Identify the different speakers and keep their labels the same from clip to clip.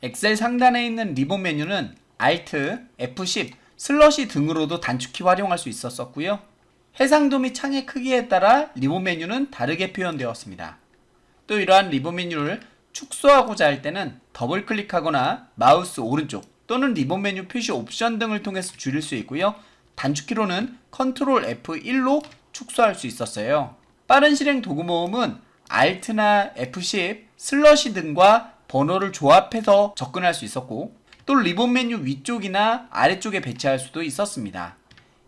Speaker 1: 엑셀 상단에 있는 리본 메뉴는 Alt, F10, 슬러시 등으로도 단축키 활용할 수 있었었고요. 해상도 및 창의 크기에 따라 리본 메뉴는 다르게 표현되었습니다. 또 이러한 리본 메뉴를 축소하고자 할 때는 더블 클릭하거나 마우스 오른쪽 또는 리본 메뉴 표시 옵션 등을 통해서 줄일 수 있고요. 단축키로는 컨트롤 F1로 축소할 수 있었어요. 빠른 실행 도구 모음은 Alt나 F10, 슬러시 등과 번호를 조합해서 접근할 수 있었고, 또 리본 메뉴 위쪽이나 아래쪽에 배치할 수도 있었습니다.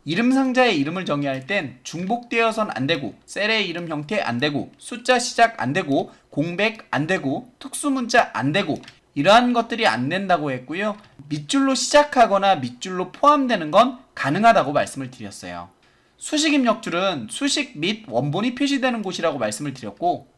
Speaker 1: 이름 상자의 이름을 정의할 땐 중복되어선 안되고, 셀의 이름 형태 안되고, 숫자 시작 안되고, 공백 안되고, 특수문자 안되고, 이러한 것들이 안된다고 했고요. 밑줄로 시작하거나 밑줄로 포함되는 건 가능하다고 말씀을 드렸어요. 수식 입력줄은 수식 및 원본이 표시되는 곳이라고 말씀을 드렸고,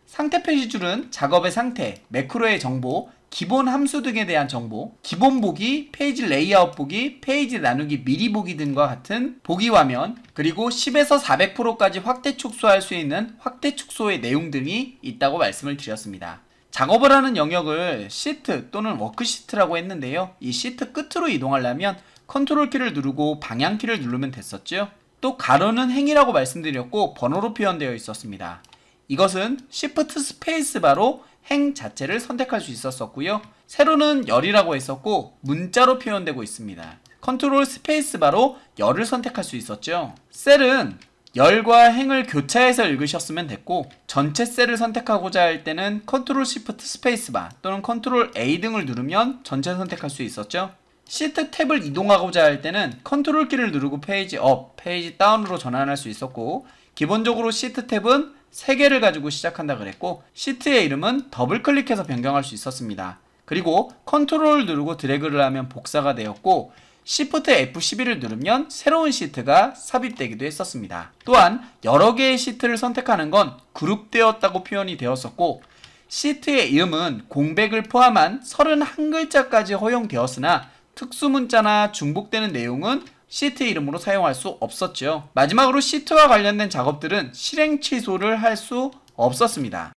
Speaker 1: 상태 표시줄은 작업의 상태, 매크로의 정보, 기본 함수 등에 대한 정보, 기본 보기, 페이지 레이아웃 보기, 페이지 나누기 미리 보기 등과 같은 보기 화면, 그리고 10에서 400%까지 확대 축소할 수 있는 확대 축소의 내용 등이 있다고 말씀을 드렸습니다. 작업을 하는 영역을 시트 또는 워크시트라고 했는데요. 이 시트 끝으로 이동하려면 컨트롤 키를 누르고 방향 키를 누르면 됐었죠. 또 가로는 행이라고 말씀드렸고 번호로 표현되어 있었습니다. 이것은 Shift 스페이스바로 행 자체를 선택할 수 있었고요. 세로는 열이라고 했었고 문자로 표현되고 있습니다. 컨트롤 스페이스바로 열을 선택할 수 있었죠. 셀은 열과 행을 교차해서 읽으셨으면 됐고, 전체 셀을 선택하고자 할 때는 컨트롤 시프트 스페이스바 또는 컨트롤 A 등을 누르면 전체 선택할 수 있었죠. 시트 탭을 이동하고자 할 때는 컨트롤 키를 누르고 페이지 업, 페이지 다운으로 전환할 수 있었고, 기본적으로 시트 탭은 3개를 가지고 시작한다 그랬고, 시트의 이름은 더블 클릭해서 변경할 수 있었습니다. 그리고 컨트롤을 누르고 드래그를 하면 복사가 되었고, Shift F11을 누르면 새로운 시트가 삽입되기도 했었습니다. 또한 여러 개의 시트를 선택하는 건 그룹되었다고 표현이 되었었고, 시트의 이름은 공백을 포함한 31글자까지 허용되었으나 특수문자나 중복되는 내용은 시트 이름으로 사용할 수 없었죠. 마지막으로 시트와 관련된 작업들은 실행 취소를 할 수 없었습니다.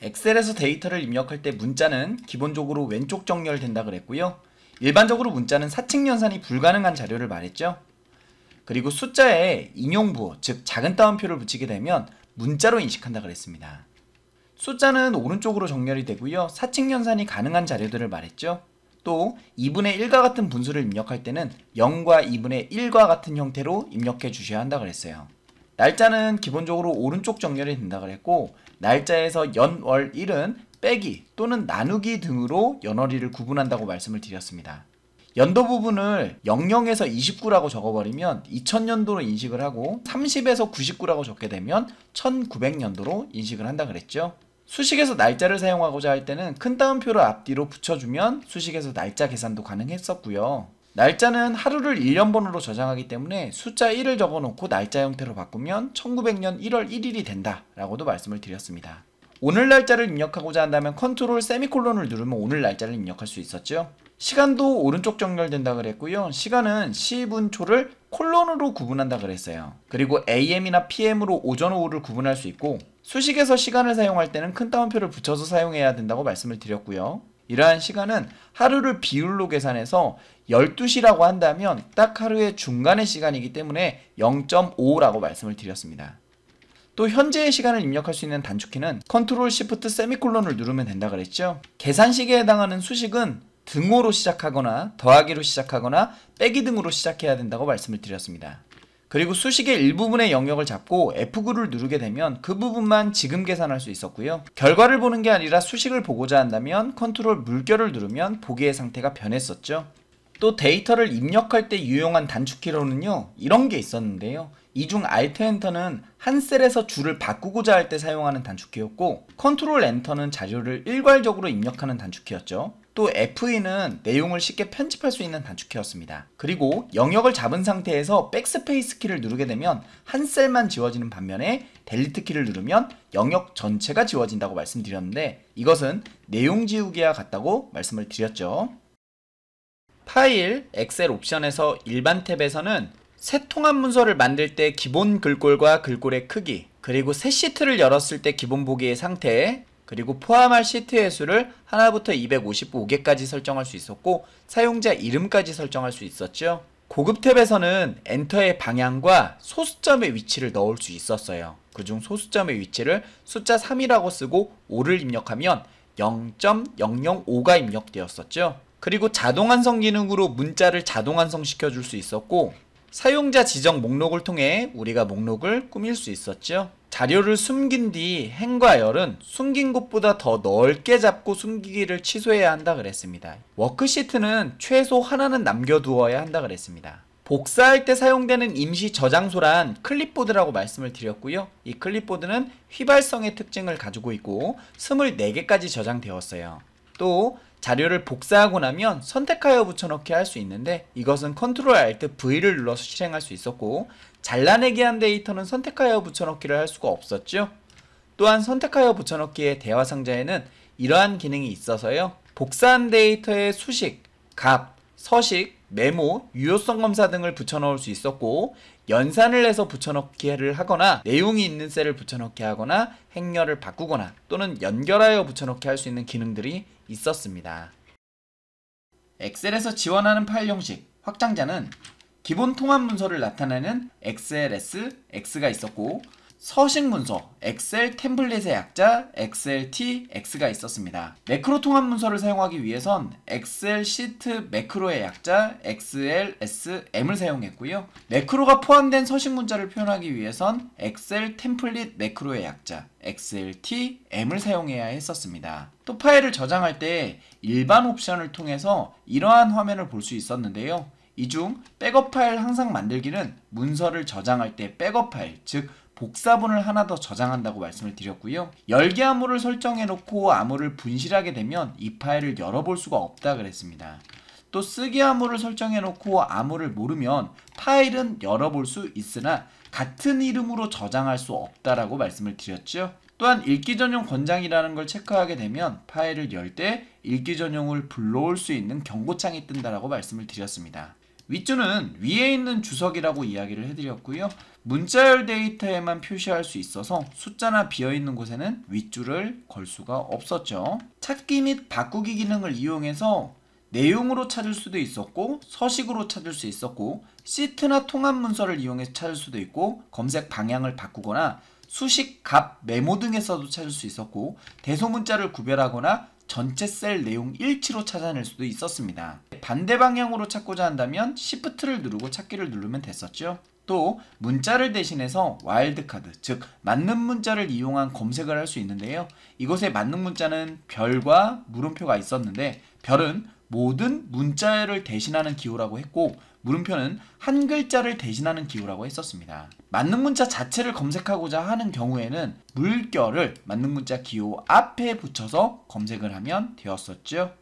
Speaker 1: 엑셀에서 데이터를 입력할 때 문자는 기본적으로 왼쪽 정렬된다 그랬고요. 일반적으로 문자는 사칙 연산이 불가능한 자료를 말했죠. 그리고 숫자에 인용부호, 즉 작은 따옴표를 붙이게 되면 문자로 인식한다 그랬습니다. 숫자는 오른쪽으로 정렬이 되고요. 사칙 연산이 가능한 자료들을 말했죠. 또 2분의 1과 같은 분수를 입력할 때는 0과 2분의 1과 같은 형태로 입력해 주셔야 한다 그랬어요. 날짜는 기본적으로 오른쪽 정렬이 된다 그랬고, 날짜에서 연, 월, 일은 빼기 또는 나누기 등으로 연월일을 구분한다고 말씀을 드렸습니다. 연도 부분을 00에서 29라고 적어버리면 2000년도로 인식을 하고, 30에서 99라고 적게 되면 1900년도로 인식을 한다 그랬죠. 수식에서 날짜를 사용하고자 할 때는 큰 따옴표를 앞뒤로 붙여주면 수식에서 날짜 계산도 가능했었고요. 날짜는 하루를 1년번호로 저장하기 때문에 숫자 1을 적어놓고 날짜 형태로 바꾸면 1900년 1월 1일이 된다 라고도 말씀을 드렸습니다. 오늘 날짜를 입력하고자 한다면 컨트롤 세미콜론을 누르면 오늘 날짜를 입력할 수 있었죠. 시간도 오른쪽 정렬된다 그랬고요. 시간은 시분초를 콜론으로 구분한다 그랬어요. 그리고 AM이나 PM으로 오전 오후를 구분할 수 있고, 수식에서 시간을 사용할 때는 큰 따옴표를 붙여서 사용해야 된다고 말씀을 드렸고요. 이러한 시간은 하루를 비율로 계산해서 12시라고 한다면 딱 하루의 중간의 시간이기 때문에 0.5라고 말씀을 드렸습니다. 또 현재의 시간을 입력할 수 있는 단축키는 컨트롤 시프트 세미콜론을 누르면 된다 그랬죠. 계산식에 해당하는 수식은 등호로 시작하거나 더하기로 시작하거나 빼기 등으로 시작해야 된다고 말씀을 드렸습니다. 그리고 수식의 일부분의 영역을 잡고 F9를 누르게 되면 그 부분만 지금 계산할 수 있었고요. 결과를 보는 게 아니라 수식을 보고자 한다면 컨트롤 물결을 누르면 보기의 상태가 변했었죠. 또 데이터를 입력할 때 유용한 단축키로는요, 이런 게 있었는데요. 이 중 Alt 엔터는 한 셀에서 줄을 바꾸고자 할 때 사용하는 단축키였고, 컨트롤 엔터는 자료를 일괄적으로 입력하는 단축키였죠. 또 F2는 내용을 쉽게 편집할 수 있는 단축키였습니다. 그리고 영역을 잡은 상태에서 백스페이스 키를 누르게 되면 한 셀만 지워지는 반면에 델리트 키를 누르면 영역 전체가 지워진다고 말씀드렸는데, 이것은 내용 지우기와 같다고 말씀을 드렸죠. 파일, 엑셀 옵션에서 일반 탭에서는 새 통합 문서를 만들 때 기본 글꼴과 글꼴의 크기, 그리고 새 시트를 열었을 때 기본 보기의 상태, 그리고 포함할 시트의 수를 하나부터 255개까지 설정할 수 있었고 사용자 이름까지 설정할 수 있었죠. 고급 탭에서는 엔터의 방향과 소수점의 위치를 넣을 수 있었어요. 그중 소수점의 위치를 숫자 3이라고 쓰고 5를 입력하면 0.005가 입력되었었죠. 그리고 자동 완성 기능으로 문자를 자동 완성시켜 줄 수 있었고 사용자 지정 목록을 통해 우리가 목록을 꾸밀 수 있었죠. 자료를 숨긴 뒤 행과 열은 숨긴 곳보다 더 넓게 잡고 숨기기를 취소해야 한다 그랬습니다. 워크시트는 최소 하나는 남겨두어야 한다 그랬습니다. 복사할 때 사용되는 임시 저장소란 클립보드라고 말씀을 드렸고요. 이 클립보드는 휘발성의 특징을 가지고 있고 24개까지 저장되었어요. 또 자료를 복사하고 나면 선택하여 붙여넣기 할 수 있는데 이것은 컨트롤 알트 V를 눌러서 실행할 수 있었고 잘라내기 한 데이터는 선택하여 붙여넣기를 할 수가 없었죠. 또한 선택하여 붙여넣기의 대화 상자에는 이러한 기능이 있어서요. 복사한 데이터의 수식, 값, 서식, 메모, 유효성 검사 등을 붙여넣을 수 있었고 연산을 해서 붙여넣기를 하거나 내용이 있는 셀을 붙여넣기 하거나 행렬을 바꾸거나 또는 연결하여 붙여넣기 할 수 있는 기능들이 있었습니다. 엑셀에서 지원하는 파일 형식, 확장자는 기본 통합 문서를 나타내는 XLS, X가 있었고 서식 문서, 엑셀 템플릿의 약자, XLT, X가 있었습니다. 매크로 통합 문서를 사용하기 위해선 엑셀 시트 매크로의 약자, XLS, M을 사용했고요. 매크로가 포함된 서식 문자를 표현하기 위해선 엑셀 템플릿 매크로의 약자, XLT, M을 사용해야 했었습니다. 또 파일을 저장할 때 일반 옵션을 통해서 이러한 화면을 볼 수 있었는데요. 이 중 백업 파일 항상 만들기는 문서를 저장할 때 백업 파일, 즉 복사본을 하나 더 저장한다고 말씀을 드렸고요. 열기 암호를 설정해 놓고 암호를 분실하게 되면 이 파일을 열어볼 수가 없다 그랬습니다. 또 쓰기 암호를 설정해 놓고 암호를 모르면 파일은 열어볼 수 있으나 같은 이름으로 저장할 수 없다라고 말씀을 드렸죠. 또한 읽기 전용 권장이라는 걸 체크하게 되면 파일을 열 때 읽기 전용을 불러올 수 있는 경고창이 뜬다라고 말씀을 드렸습니다. 윗줄은 위에 있는 주석이라고 이야기를 해드렸고요. 문자열 데이터에만 표시할 수 있어서 숫자나 비어있는 곳에는 윗줄을 걸 수가 없었죠. 찾기 및 바꾸기 기능을 이용해서 내용으로 찾을 수도 있었고 서식으로 찾을 수 있었고 시트나 통합 문서를 이용해서 찾을 수도 있고 검색 방향을 바꾸거나 수식, 값, 메모 등에서도 찾을 수 있었고 대소문자를 구별하거나 전체 셀 내용 일치로 찾아낼 수도 있었습니다. 반대 방향으로 찾고자 한다면 Shift를 누르고 찾기를 누르면 됐었죠. 또 문자를 대신해서 와일드카드, 즉 맞는 문자를 이용한 검색을 할 수 있는데요. 이곳에 맞는 문자는 별과 물음표가 있었는데 별은 모든 문자를 대신하는 기호라고 했고 물음표는 한 글자를 대신하는 기호라고 했었습니다. 맞는 문자 자체를 검색하고자 하는 경우에는 물결을 맞는 문자 기호 앞에 붙여서 검색을 하면 되었었죠.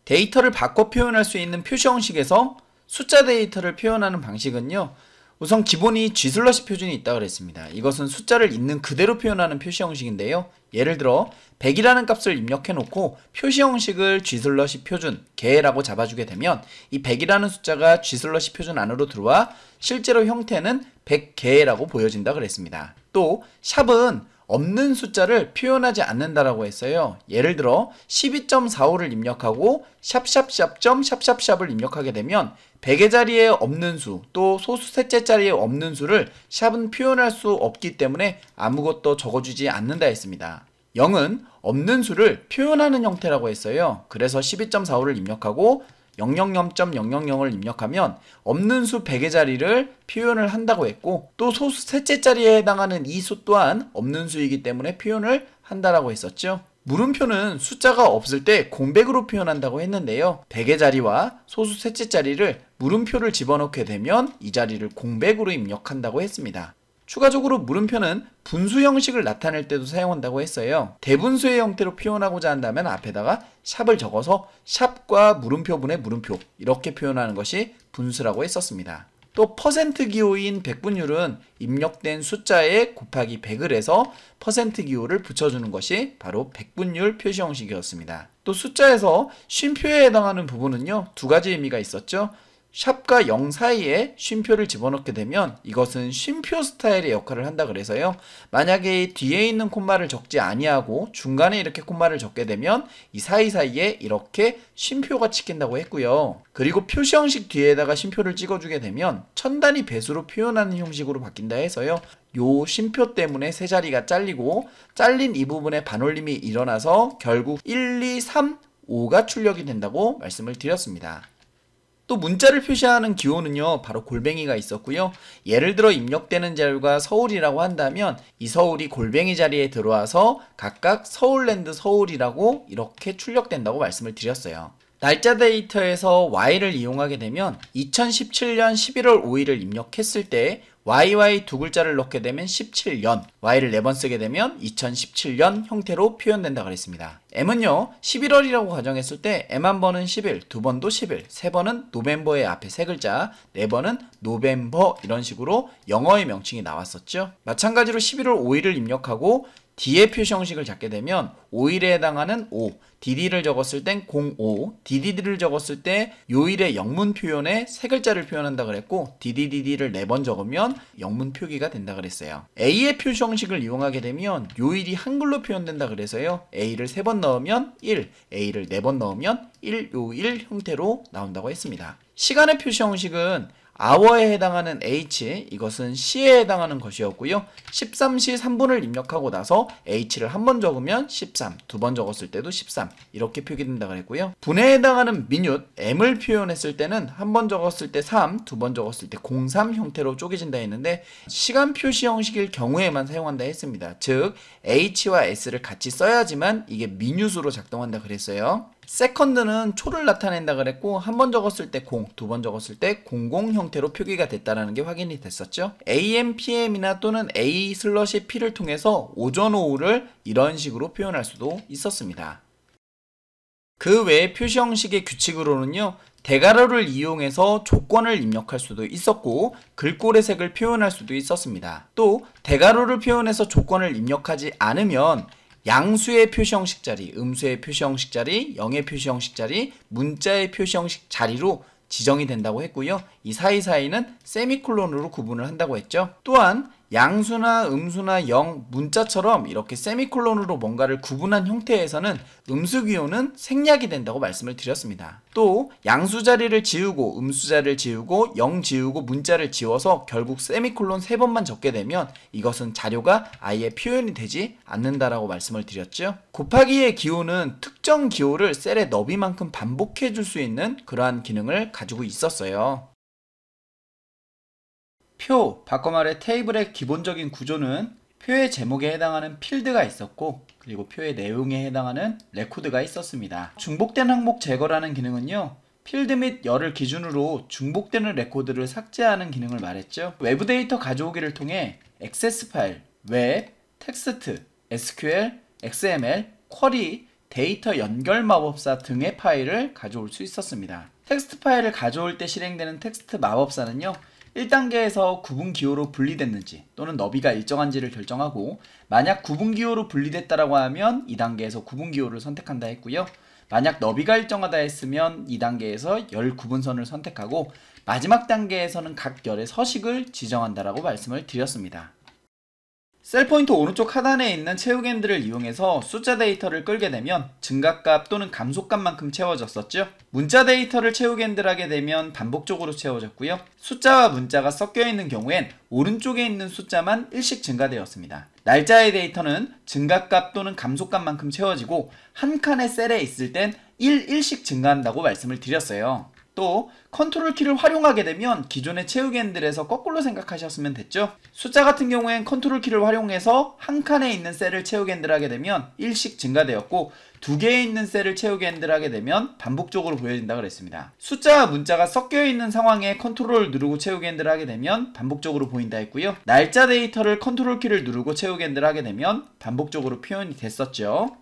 Speaker 1: 데이터를 바꿔 표현할 수 있는 표시 형식에서 숫자 데이터를 표현하는 방식은요. 우선 기본이 G슬러시 표준이 있다고 그랬습니다. 이것은 숫자를 있는 그대로 표현하는 표시 형식인데요. 예를 들어 100이라는 값을 입력해 놓고 표시 형식을 G슬러시 표준, 개라고 잡아주게 되면 이 100이라는 숫자가 G슬러시 표준 안으로 들어와 실제로 형태는 100개라고 보여진다 그랬습니다. 또 샵은 없는 숫자를 표현하지 않는다라고 했어요. 예를 들어 12.45를 입력하고 샵샵샵.샵샵샵을 입력하게 되면 100의 자리에 없는 수, 또 소수 셋째 자리에 없는 수를 샵은 표현할 수 없기 때문에 아무것도 적어주지 않는다 했습니다. 0은 없는 수를 표현하는 형태라고 했어요. 그래서 12.45를 입력하고 000.000을 입력하면 없는 수 100의 자리를 표현을 한다고 했고 또 소수 셋째 자리에 해당하는 이 수 또한 없는 수이기 때문에 표현을 한다라고 했었죠. 물음표는 숫자가 없을 때 공백으로 표현한다고 했는데요. 100의 자리와 소수 셋째 자리를 물음표를 집어넣게 되면 이 자리를 공백으로 입력한다고 했습니다. 추가적으로 물음표는 분수 형식을 나타낼 때도 사용한다고 했어요. 대분수의 형태로 표현하고자 한다면 앞에다가 샵을 적어서 샵과 물음표분의 물음표 이렇게 표현하는 것이 분수라고 했었습니다. 또 퍼센트 기호인 백분율은 입력된 숫자에 곱하기 100을 해서 퍼센트 기호를 붙여주는 것이 바로 백분율 표시 형식이었습니다. 또 숫자에서 쉼표에 해당하는 부분은요, 두 가지 의미가 있었죠. 샵과 0 사이에 쉼표를 집어넣게 되면 이것은 쉼표 스타일의 역할을 한다 그래서요. 만약에 뒤에 있는 콤마를 적지 아니하고 중간에 이렇게 콤마를 적게 되면 이 사이사이에 이렇게 쉼표가 찍힌다고 했고요. 그리고 표시 형식 뒤에다가 쉼표를 찍어주게 되면 천 단위 배수로 표현하는 형식으로 바뀐다 해서요. 요 쉼표 때문에 세 자리가 잘리고 잘린 이 부분에 반올림이 일어나서 결국 1, 2, 3, 5가 출력이 된다고 말씀을 드렸습니다. 또 문자를 표시하는 기호는요, 바로 골뱅이가 있었고요. 예를 들어 입력되는 자료가 서울이라고 한다면 이 서울이 골뱅이 자리에 들어와서 각각 서울랜드 서울이라고 이렇게 출력된다고 말씀을 드렸어요. 날짜 데이터에서 Y를 이용하게 되면 2017년 11월 5일을 입력했을 때 YY 두 글자를 넣게 되면 17년, Y를 4번 쓰게 되면 2017년 형태로 표현된다 그랬습니다. M은요, 11월이라고 가정했을 때 M 한 번은 11, 두 번도 11, 세 번은 노벰버의 앞에 세 글자, 네 번은 노벰버 이런 식으로 영어의 명칭이 나왔었죠. 마찬가지로 11월 5일을 입력하고 D의 표시 형식을 잡게 되면 5일에 해당하는 5, DD를 적었을 땐 05, DDD를 적었을 때 요일의 영문 표현에 세 글자를 표현한다 그랬고 DDDD를 4번 적으면 영문 표기가 된다 그랬어요. A의 표시 형식을 이용하게 되면 요일이 한글로 표현된다 그래서요. A를 3번 넣으면 1, A를 4번 넣으면 1요일 형태로 나온다고 했습니다. 시간의 표시 형식은 hour에 해당하는 h, 이것은 시에 해당하는 것이었고요. 13시 3분을 입력하고 나서 h를 한 번 적으면 13, 두 번 적었을 때도 13 이렇게 표기된다 그랬고요. 분에 해당하는 minute, m을 표현했을 때는 한 번 적었을 때 3, 두 번 적었을 때 03 형태로 쪼개진다 했는데 시간 표시 형식일 경우에만 사용한다 했습니다. 즉 h와 s를 같이 써야지만 이게 minute으로 작동한다 그랬어요. 세컨드는 초를 나타낸다 그랬고 한 번 적었을 때 0, 두 번 적었을 때 00 형태로 표기가 됐다는 게 확인이 됐었죠. AM, PM이나 또는 A/P를 통해서 오전, 오후를 이런 식으로 표현할 수도 있었습니다. 그 외에 표시 형식의 규칙으로는요. 대괄호를 이용해서 조건을 입력할 수도 있었고 글꼴의 색을 표현할 수도 있었습니다. 또 대괄호를 표현해서 조건을 입력하지 않으면 양수의 표시 형식 자리, 음수의 표시 형식 자리, 영의 표시 형식 자리, 문자의 표시 형식 자리로 지정이 된다고 했고요. 이 사이사이는 세미콜론으로 구분을 한다고 했죠. 또한 양수나 음수나 영, 문자처럼 이렇게 세미콜론으로 뭔가를 구분한 형태에서는 음수 기호는 생략이 된다고 말씀을 드렸습니다. 또 양수 자리를 지우고 음수 자리를 지우고 영 지우고 문자를 지워서 결국 세미콜론 3번만 적게 되면 이것은 자료가 아예 표현이 되지 않는다라고 말씀을 드렸죠. 곱하기의 기호는 특정 기호를 셀의 너비만큼 반복해 줄 수 있는 그러한 기능을 가지고 있었어요. 표, 바꿔 말해 테이블의 기본적인 구조는 표의 제목에 해당하는 필드가 있었고 그리고 표의 내용에 해당하는 레코드가 있었습니다. 중복된 항목 제거라는 기능은요. 필드 및 열을 기준으로 중복되는 레코드를 삭제하는 기능을 말했죠. 외부 데이터 가져오기를 통해 액세스 파일, 웹, 텍스트, SQL, XML, 쿼리, 데이터 연결 마법사 등의 파일을 가져올 수 있었습니다. 텍스트 파일을 가져올 때 실행되는 텍스트 마법사는요. 1단계에서 구분 기호로 분리됐는지 또는 너비가 일정한지를 결정하고 만약 구분 기호로 분리됐다라고 하면 2단계에서 구분 기호를 선택한다 했고요. 만약 너비가 일정하다 했으면 2단계에서 열 구분선을 선택하고 마지막 단계에서는 각 열의 서식을 지정한다라고 말씀을 드렸습니다. 셀 포인터 오른쪽 하단에 있는 채우기 핸들을 이용해서 숫자 데이터를 끌게 되면 증가값 또는 감소값만큼 채워졌었죠. 문자 데이터를 채우기 핸들 하게 되면 반복적으로 채워졌고요. 숫자와 문자가 섞여 있는 경우엔 오른쪽에 있는 숫자만 일씩 증가되었습니다. 날짜의 데이터는 증가값 또는 감소값만큼 채워지고 한 칸의 셀에 있을 땐 1씩 증가한다고 말씀을 드렸어요. 또 컨트롤 키를 활용하게 되면 기존의 채우기 핸들에서 거꾸로 생각하셨으면 됐죠. 숫자 같은 경우엔 컨트롤 키를 활용해서 한 칸에 있는 셀을 채우기 핸들 하게 되면 1씩 증가되었고 두 개에 있는 셀을 채우기 핸들 하게 되면 반복적으로 보여진다 그랬습니다. 숫자와 문자가 섞여 있는 상황에 컨트롤을 누르고 채우기 핸들 하게 되면 반복적으로 보인다 했고요. 날짜 데이터를 컨트롤 키를 누르고 채우기 핸들 하게 되면 반복적으로 표현이 됐었죠.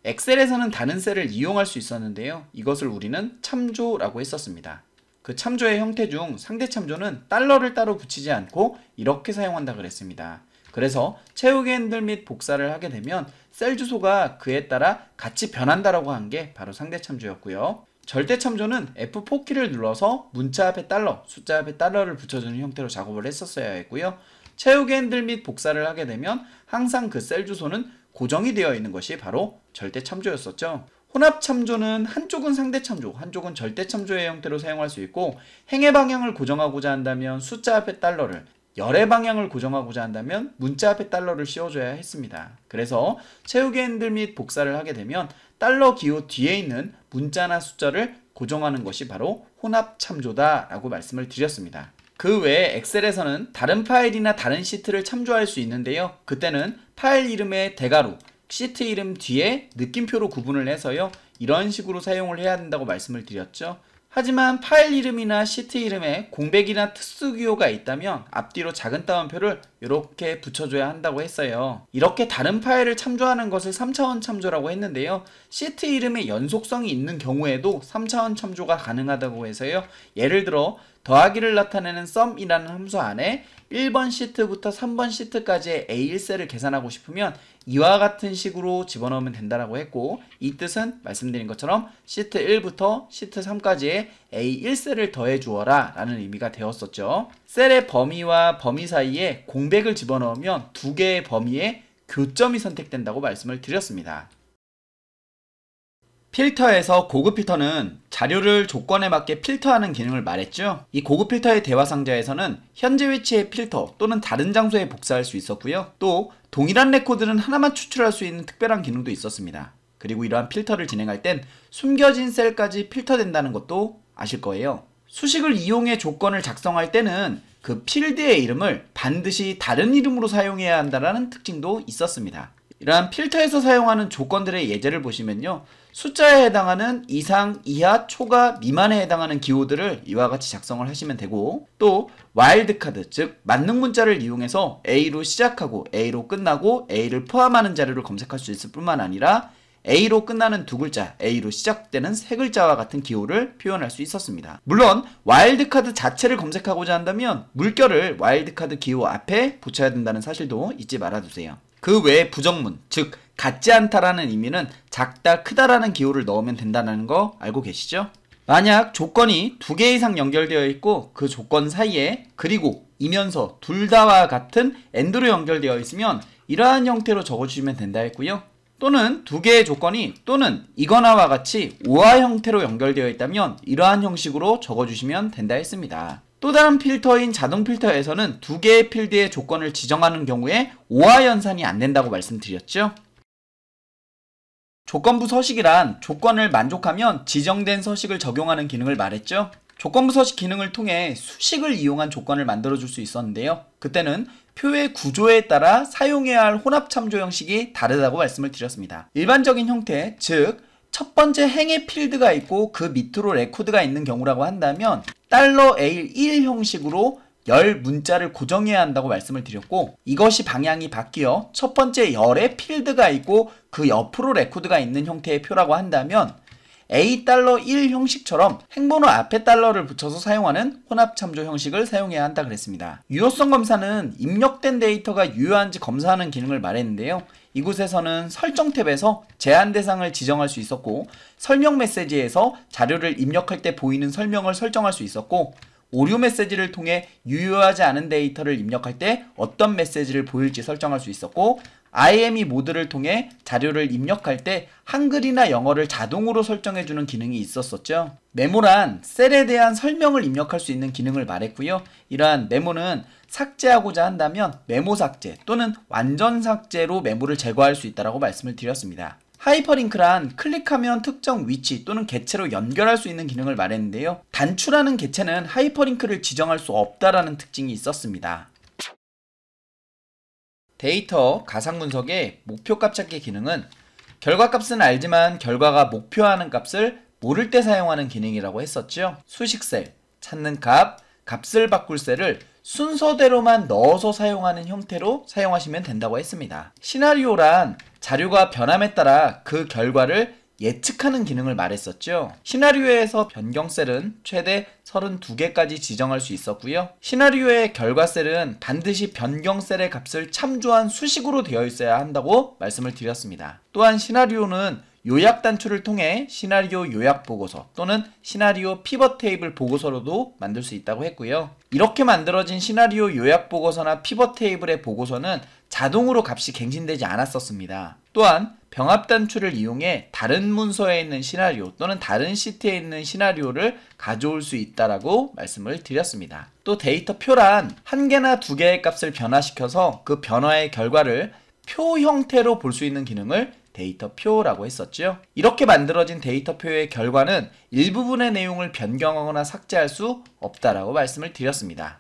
Speaker 1: 엑셀에서는 다른 셀을 이용할 수 있었는데요. 이것을 우리는 참조라고 했었습니다. 그 참조의 형태 중 상대 참조는 달러를 따로 붙이지 않고 이렇게 사용한다 그랬습니다. 그래서 채우기 핸들 및 복사를 하게 되면 셀 주소가 그에 따라 같이 변한다라고 한 게 바로 상대 참조였고요. 절대 참조는 F4키를 눌러서 문자 앞에 달러, 숫자 앞에 달러를 붙여주는 형태로 작업을 했었어야 했고요. 채우기 핸들 및 복사를 하게 되면 항상 그 셀 주소는 고정이 되어 있는 것이 바로 절대 참조였었죠. 혼합 참조는 한쪽은 상대 참조, 한쪽은 절대 참조의 형태로 사용할 수 있고, 행의 방향을 고정하고자 한다면 숫자 앞에 달러를, 열의 방향을 고정하고자 한다면 문자 앞에 달러를 씌워줘야 했습니다. 그래서 채우기 핸들 및 복사를 하게 되면 달러 기호 뒤에 있는 문자나 숫자를 고정하는 것이 바로 혼합 참조다 라고 말씀을 드렸습니다. 그 외에 엑셀에서는 다른 파일이나 다른 시트를 참조할 수 있는데요. 그때는 파일 이름의 대괄호, 시트 이름 뒤에 느낌표로 구분을 해서요. 이런 식으로 사용을 해야 된다고 말씀을 드렸죠. 하지만 파일 이름이나 시트 이름에 공백이나 특수기호가 있다면 앞뒤로 작은 따옴표를 이렇게 붙여줘야 한다고 했어요. 이렇게 다른 파일을 참조하는 것을 3차원 참조라고 했는데요. 시트 이름에 연속성이 있는 경우에도 3차원 참조가 가능하다고 해서요. 예를 들어 더하기를 나타내는 sum이라는 함수 안에 1번 시트부터 3번 시트까지의 A1셀을 계산하고 싶으면 이와 같은 식으로 집어넣으면 된다라고 했고, 이 뜻은 말씀드린 것처럼 시트 1부터 시트 3까지의 A1셀을 더해 주어라 라는 의미가 되었었죠. 셀의 범위와 범위 사이에 공백을 집어넣으면 두 개의 범위에 교점이 선택된다고 말씀을 드렸습니다. 필터에서 고급 필터는 자료를 조건에 맞게 필터하는 기능을 말했죠. 이 고급 필터의 대화 상자에서는 현재 위치의 필터 또는 다른 장소에 복사할 수 있었고요. 또 동일한 레코드는 하나만 추출할 수 있는 특별한 기능도 있었습니다. 그리고 이러한 필터를 진행할 땐 숨겨진 셀까지 필터된다는 것도 아실 거예요. 수식을 이용해 조건을 작성할 때는 그 필드의 이름을 반드시 다른 이름으로 사용해야 한다는 특징도 있었습니다. 이러한 필터에서 사용하는 조건들의 예제를 보시면요. 숫자에 해당하는 이상, 이하, 초과, 미만에 해당하는 기호들을 이와 같이 작성을 하시면 되고, 또 와일드카드, 즉 만능 문자를 이용해서 A로 시작하고 A로 끝나고 A를 포함하는 자료를 검색할 수 있을 뿐만 아니라 A로 끝나는 두 글자, A로 시작되는 세 글자와 같은 기호를 표현할 수 있었습니다. 물론 와일드카드 자체를 검색하고자 한다면 물결을 와일드카드 기호 앞에 붙여야 된다는 사실도 잊지 말아두세요. 그 외에 부정문, 즉 같지 않다라는 의미는 작다, 크다라는 기호를 넣으면 된다는 거 알고 계시죠? 만약 조건이 두 개 이상 연결되어 있고 그 조건 사이에 그리고 이면서 둘 다와 같은 AND로 연결되어 있으면 이러한 형태로 적어주시면 된다 했고요. 또는 두 개의 조건이 또는 이거나와 같이 오화 형태로 연결되어 있다면 이러한 형식으로 적어주시면 된다 했습니다. 또 다른 필터인 자동 필터에서는 두 개의 필드의 조건을 지정하는 경우에 오화 연산이 안 된다고 말씀드렸죠. 조건부 서식이란 조건을 만족하면 지정된 서식을 적용하는 기능을 말했죠. 조건부 서식 기능을 통해 수식을 이용한 조건을 만들어줄 수 있었는데요. 그때는 표의 구조에 따라 사용해야 할 혼합 참조 형식이 다르다고 말씀을 드렸습니다. 일반적인 형태, 즉 첫 번째 행의 필드가 있고 그 밑으로 레코드가 있는 경우라고 한다면 $A1 형식으로 열 문자를 고정해야 한다고 말씀을 드렸고, 이것이 방향이 바뀌어 첫 번째 열의 필드가 있고 그 옆으로 레코드가 있는 형태의 표라고 한다면 $1 형식처럼 행번호 앞에 달러를 붙여서 사용하는 혼합 참조 형식을 사용해야 한다 그랬습니다. 유효성 검사는 입력된 데이터가 유효한지 검사하는 기능을 말했는데요. 이곳에서는 설정 탭에서 제한 대상을 지정할 수 있었고, 설명 메시지에서 자료를 입력할 때 보이는 설명을 설정할 수 있었고, 오류 메시지를 통해 유효하지 않은 데이터를 입력할 때 어떤 메시지를 보일지 설정할 수 있었고, IME 모드를 통해 자료를 입력할 때 한글이나 영어를 자동으로 설정해주는 기능이 있었었죠. 메모란 셀에 대한 설명을 입력할 수 있는 기능을 말했고요. 이러한 메모는 삭제하고자 한다면 메모 삭제 또는 완전 삭제로 메모를 제거할 수 있다고 말씀을 드렸습니다. 하이퍼링크란 클릭하면 특정 위치 또는 개체로 연결할 수 있는 기능을 말했는데요. 단추라는 개체는 하이퍼링크를 지정할 수 없다라는 특징이 있었습니다. 데이터 가상 분석의 목표값 찾기 기능은 결과값은 알지만 결과가 목표하는 값을 모를 때 사용하는 기능이라고 했었죠. 수식셀, 찾는 값, 값을 바꿀 셀을 순서대로만 넣어서 사용하는 형태로 사용하시면 된다고 했습니다. 시나리오란 자료가 변함에 따라 그 결과를 예측하는 기능을 말했었죠. 시나리오에서 변경셀은 최대 32개까지 지정할 수 있었고요. 시나리오의 결과셀은 반드시 변경셀의 값을 참조한 수식으로 되어 있어야 한다고 말씀을 드렸습니다. 또한 시나리오는 요약 단추를 통해 시나리오 요약 보고서 또는 시나리오 피벗 테이블 보고서로도 만들 수 있다고 했고요. 이렇게 만들어진 시나리오 요약 보고서나 피벗 테이블의 보고서는 자동으로 값이 갱신되지 않았었습니다. 또한 병합 단추를 이용해 다른 문서에 있는 시나리오 또는 다른 시트에 있는 시나리오를 가져올 수 있다라고 말씀을 드렸습니다. 또 데이터 표란 한 개나 두 개의 값을 변화시켜서 그 변화의 결과를 표 형태로 볼 수 있는 기능을 데이터표라고 했었죠. 이렇게 만들어진 데이터표의 결과는 일부분의 내용을 변경하거나 삭제할 수 없다라고 말씀을 드렸습니다.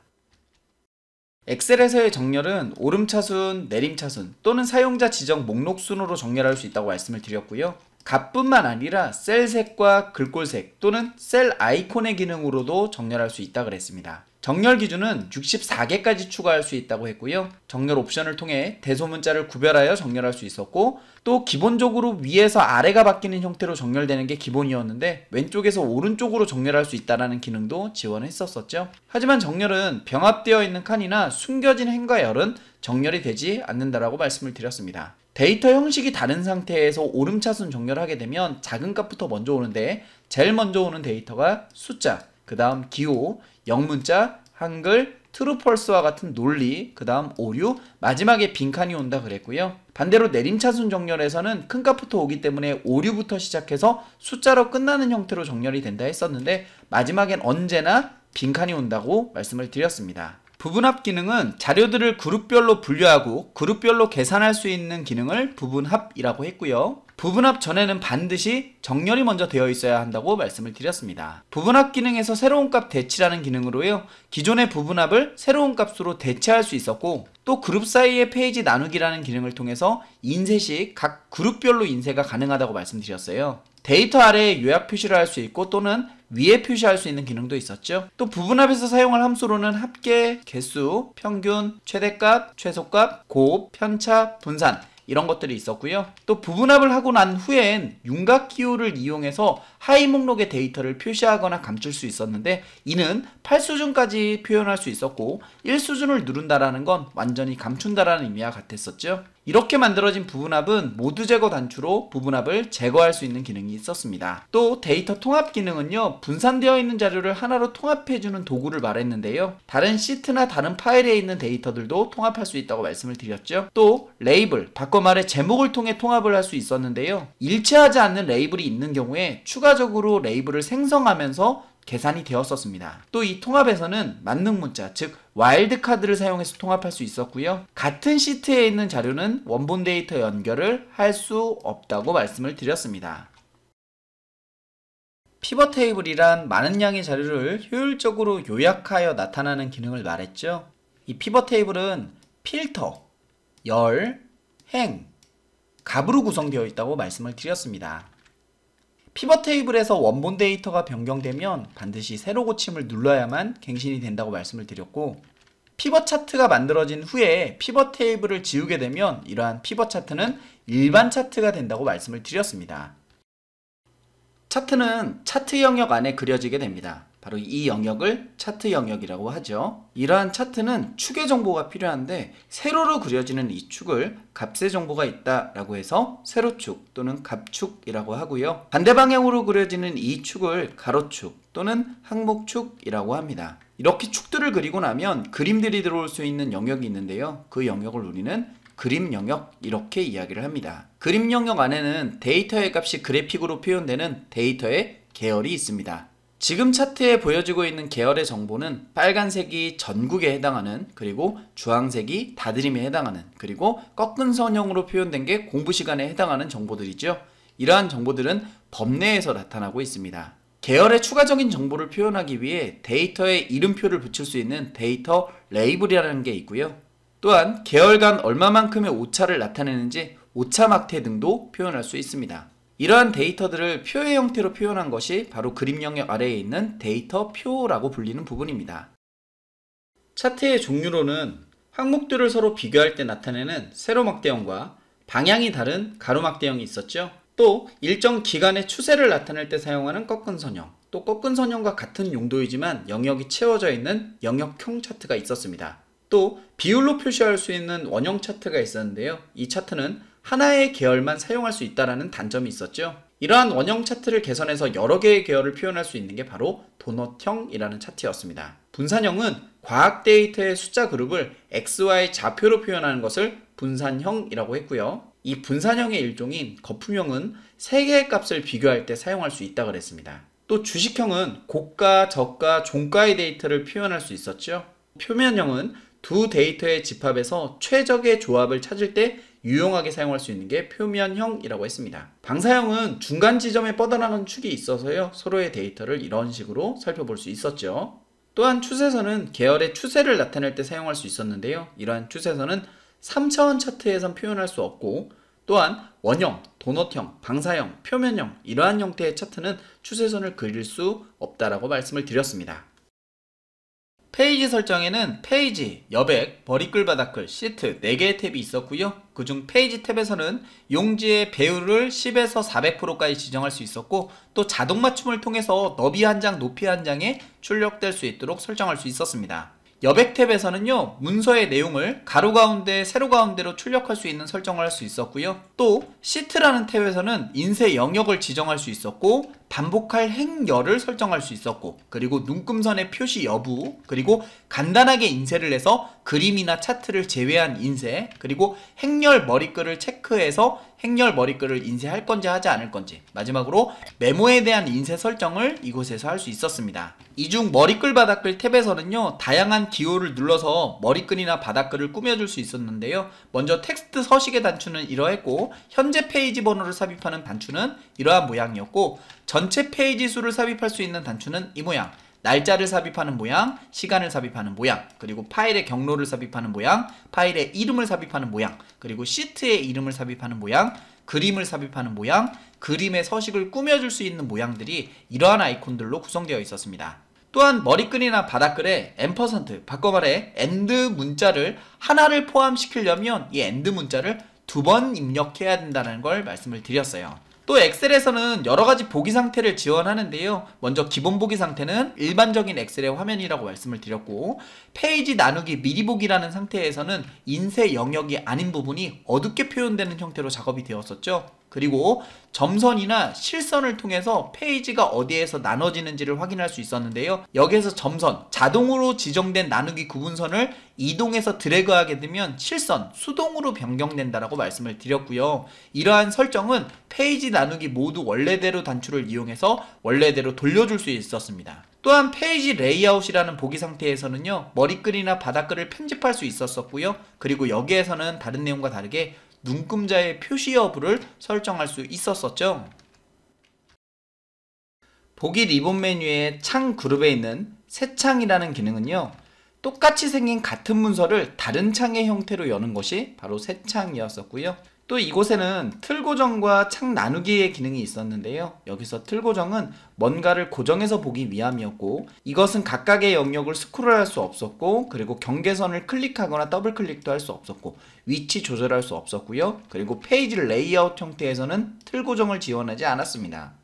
Speaker 1: 엑셀에서의 정렬은 오름차순, 내림차순 또는 사용자 지정 목록 순으로 정렬할 수 있다고 말씀을 드렸고요. 값뿐만 아니라 셀색과 글꼴색 또는 셀 아이콘의 기능으로도 정렬할 수 있다고 그랬습니다. 정렬 기준은 64개까지 추가할 수 있다고 했고요. 정렬 옵션을 통해 대소문자를 구별하여 정렬할 수 있었고, 또 기본적으로 위에서 아래가 바뀌는 형태로 정렬되는 게 기본이었는데 왼쪽에서 오른쪽으로 정렬할 수 있다는 기능도 지원했었죠. 하지만 정렬은 병합되어 있는 칸이나 숨겨진 행과 열은 정렬이 되지 않는다라고 말씀을 드렸습니다. 데이터 형식이 다른 상태에서 오름차순 정렬하게 되면 작은 값부터 먼저 오는데 제일 먼저 오는 데이터가 숫자, 그 다음 기호, 영문자, 한글, 트루펄스와 같은 논리, 그 다음 오류, 마지막에 빈칸이 온다 그랬고요. 반대로 내림차순 정렬에서는 큰 값부터 오기 때문에 오류부터 시작해서 숫자로 끝나는 형태로 정렬이 된다 했었는데 마지막엔 언제나 빈칸이 온다고 말씀을 드렸습니다. 부분합 기능은 자료들을 그룹별로 분류하고 그룹별로 계산할 수 있는 기능을 부분합이라고 했고요. 부분합 전에는 반드시 정렬이 먼저 되어 있어야 한다고 말씀을 드렸습니다. 부분합 기능에서 새로운 값 대치라는 기능으로요. 기존의 부분합을 새로운 값으로 대체할 수 있었고, 또 그룹 사이의 페이지 나누기라는 기능을 통해서 인쇄 시 각 그룹별로 인쇄가 가능하다고 말씀드렸어요. 데이터 아래에 요약 표시를 할 수 있고 또는 위에 표시할 수 있는 기능도 있었죠. 또 부분합에서 사용할 함수로는 합계, 개수, 평균, 최대값, 최소값, 곱, 편차, 분산 이런 것들이 있었고요. 또 부분합을 하고 난 후엔 윤곽 기호를 이용해서 하위 목록의 데이터를 표시하거나 감출 수 있었는데 이는 8수준까지 표현할 수 있었고 1수준을 누른다라는 건 완전히 감춘다라는 의미와 같았었죠. 이렇게 만들어진 부분합은 모두 제거 단추로 부분합을 제거할 수 있는 기능이 있었습니다. 또 데이터 통합 기능은요, 분산되어 있는 자료를 하나로 통합해주는 도구를 말했는데요. 다른 시트나 다른 파일에 있는 데이터들도 통합할 수 있다고 말씀을 드렸죠. 또 레이블, 바꿔 말해 제목을 통해 통합을 할 수 있었는데요. 일치하지 않는 레이블이 있는 경우에 추가적으로 레이블을 생성하면서 계산이 되었었습니다. 또 이 통합에서는 만능 문자, 즉 와일드카드를 사용해서 통합할 수 있었고요. 같은 시트에 있는 자료는 원본 데이터 연결을 할 수 없다고 말씀을 드렸습니다. 피벗 테이블이란 많은 양의 자료를 효율적으로 요약하여 나타나는 기능을 말했죠. 이 피벗 테이블은 필터, 열, 행, 값으로 구성되어 있다고 말씀을 드렸습니다. 피벗 테이블에서 원본 데이터가 변경되면 반드시 새로 고침을 눌러야만 갱신이 된다고 말씀을 드렸고, 피벗 차트가 만들어진 후에 피벗 테이블을 지우게 되면 이러한 피벗 차트는 일반 차트가 된다고 말씀을 드렸습니다. 차트는 차트 영역 안에 그려지게 됩니다. 바로 이 영역을 차트 영역이라고 하죠. 이러한 차트는 축의 정보가 필요한데 세로로 그려지는 이 축을 값의 정보가 있다라고 해서 세로축 또는 값축이라고 하고요. 반대 방향으로 그려지는 이 축을 가로축 또는 항목축이라고 합니다. 이렇게 축들을 그리고 나면 그림들이 들어올 수 있는 영역이 있는데요. 그 영역을 우리는 그림 영역 이렇게 이야기를 합니다. 그림 영역 안에는 데이터의 값이 그래픽으로 표현되는 데이터의 계열이 있습니다. 지금 차트에 보여지고 있는 계열의 정보는 빨간색이 전국에 해당하는, 그리고 주황색이 다드림에 해당하는, 그리고 꺾은 선형으로 표현된 게 공부 시간에 해당하는 정보들이죠. 이러한 정보들은 범내에서 나타나고 있습니다. 계열의 추가적인 정보를 표현하기 위해 데이터에 이름표를 붙일 수 있는 데이터 레이블이라는 게 있고요. 또한 계열 간 얼마만큼의 오차를 나타내는지 오차 막대 등도 표현할 수 있습니다. 이러한 데이터들을 표의 형태로 표현한 것이 바로 그림 영역 아래에 있는 데이터 표라고 불리는 부분입니다. 차트의 종류로는 항목들을 서로 비교할 때 나타내는 세로 막대형과 방향이 다른 가로 막대형이 있었죠. 또 일정 기간의 추세를 나타낼 때 사용하는 꺾은 선형, 또 꺾은 선형과 같은 용도이지만 영역이 채워져 있는 영역형 차트가 있었습니다. 또 비율로 표시할 수 있는 원형 차트가 있었는데요. 이 차트는 하나의 계열만 사용할 수 있다는 단점이 있었죠. 이러한 원형 차트를 개선해서 여러 개의 계열을 표현할 수 있는 게 바로 도넛형이라는 차트였습니다. 분산형은 과학 데이터의 숫자 그룹을 XY 좌표로 표현하는 것을 분산형이라고 했고요. 이 분산형의 일종인 거품형은 세 개의 값을 비교할 때 사용할 수 있다고 그랬습니다. 또 주식형은 고가, 저가, 종가의 데이터를 표현할 수 있었죠. 표면형은 두 데이터의 집합에서 최적의 조합을 찾을 때 유용하게 사용할 수 있는 게 표면형이라고 했습니다. 방사형은 중간 지점에 뻗어나가는 축이 있어서요. 서로의 데이터를 이런 식으로 살펴볼 수 있었죠. 또한 추세선은 계열의 추세를 나타낼 때 사용할 수 있었는데요. 이러한 추세선은 3차원 차트에선 표현할 수 없고, 또한 원형, 도넛형, 방사형, 표면형 이러한 형태의 차트는 추세선을 그릴 수 없다라고 말씀을 드렸습니다. 페이지 설정에는 페이지, 여백, 머리글 바닥글, 시트 4개의 탭이 있었고요. 그중 페이지 탭에서는 용지의 배율을 10에서 400%까지 지정할 수 있었고, 또 자동 맞춤을 통해서 너비 한 장, 높이 한 장에 출력될 수 있도록 설정할 수 있었습니다. 여백 탭에서는요, 문서의 내용을 가로 가운데, 세로 가운데로 출력할 수 있는 설정을 할 수 있었고요. 또 시트라는 탭에서는 인쇄 영역을 지정할 수 있었고, 반복할 행열을 설정할 수 있었고, 그리고 눈금선의 표시 여부, 그리고 간단하게 인쇄를 해서 그림이나 차트를 제외한 인쇄, 그리고 행열 머리글을 체크해서 행열 머리글을 인쇄할 건지 하지 않을 건지, 마지막으로 메모에 대한 인쇄 설정을 이곳에서 할 수 있었습니다. 이 중 머리글 바닥글 탭에서는요, 다양한 기호를 눌러서 머리글이나 바닥글을 꾸며줄 수 있었는데요. 먼저 텍스트 서식의 단추는 이러했고, 현재 페이지 번호를 삽입하는 단추는 이러한 모양이었고, 전체 페이지 수를 삽입할 수 있는 단추는 이 모양, 날짜를 삽입하는 모양, 시간을 삽입하는 모양, 그리고 파일의 경로를 삽입하는 모양, 파일의 이름을 삽입하는 모양, 그리고 시트의 이름을 삽입하는 모양, 그림을 삽입하는 모양, 그림의 서식을 꾸며줄 수 있는 모양들이 이러한 아이콘들로 구성되어 있었습니다. 또한 머리글이나 바닥글에 앰퍼센트, 바꿔 말해 엔드 문자를 하나를 포함시키려면 이 엔드 문자를 2번 입력해야 된다는 걸 말씀을 드렸어요. 또 엑셀에서는 여러가지 보기 상태를 지원하는데요. 먼저 기본 보기 상태는 일반적인 엑셀의 화면이라고 말씀을 드렸고, 페이지 나누기 미리 보기라는 상태에서는 인쇄 영역이 아닌 부분이 어둡게 표현되는 형태로 작업이 되었었죠. 그리고 점선이나 실선을 통해서 페이지가 어디에서 나눠지는지를 확인할 수 있었는데요. 여기에서 점선, 자동으로 지정된 나누기 구분선을 이동해서 드래그하게 되면 실선, 수동으로 변경된다라고 말씀을 드렸고요. 이러한 설정은 페이지 나누기 모두 원래대로 단추를 이용해서 원래대로 돌려줄 수 있었습니다. 또한 페이지 레이아웃이라는 보기 상태에서는요, 머리글이나 바닥글을 편집할 수 있었고요. 그리고 여기에서는 다른 내용과 다르게 눈금자의 표시 여부를 설정할 수 있었었죠. 보기 리본 메뉴의 창 그룹에 있는 새 창이라는 기능은요, 똑같이 생긴 같은 문서를 다른 창의 형태로 여는 것이 바로 새 창이었었고요. 또 이곳에는 틀 고정과 창 나누기의 기능이 있었는데요. 여기서 틀 고정은 뭔가를 고정해서 보기 위함이었고, 이것은 각각의 영역을 스크롤할 수 없었고, 그리고 경계선을 클릭하거나 더블 클릭도 할 수 없었고, 위치 조절할 수 없었고요. 그리고 페이지 레이아웃 형태에서는 틀 고정을 지원하지 않았습니다.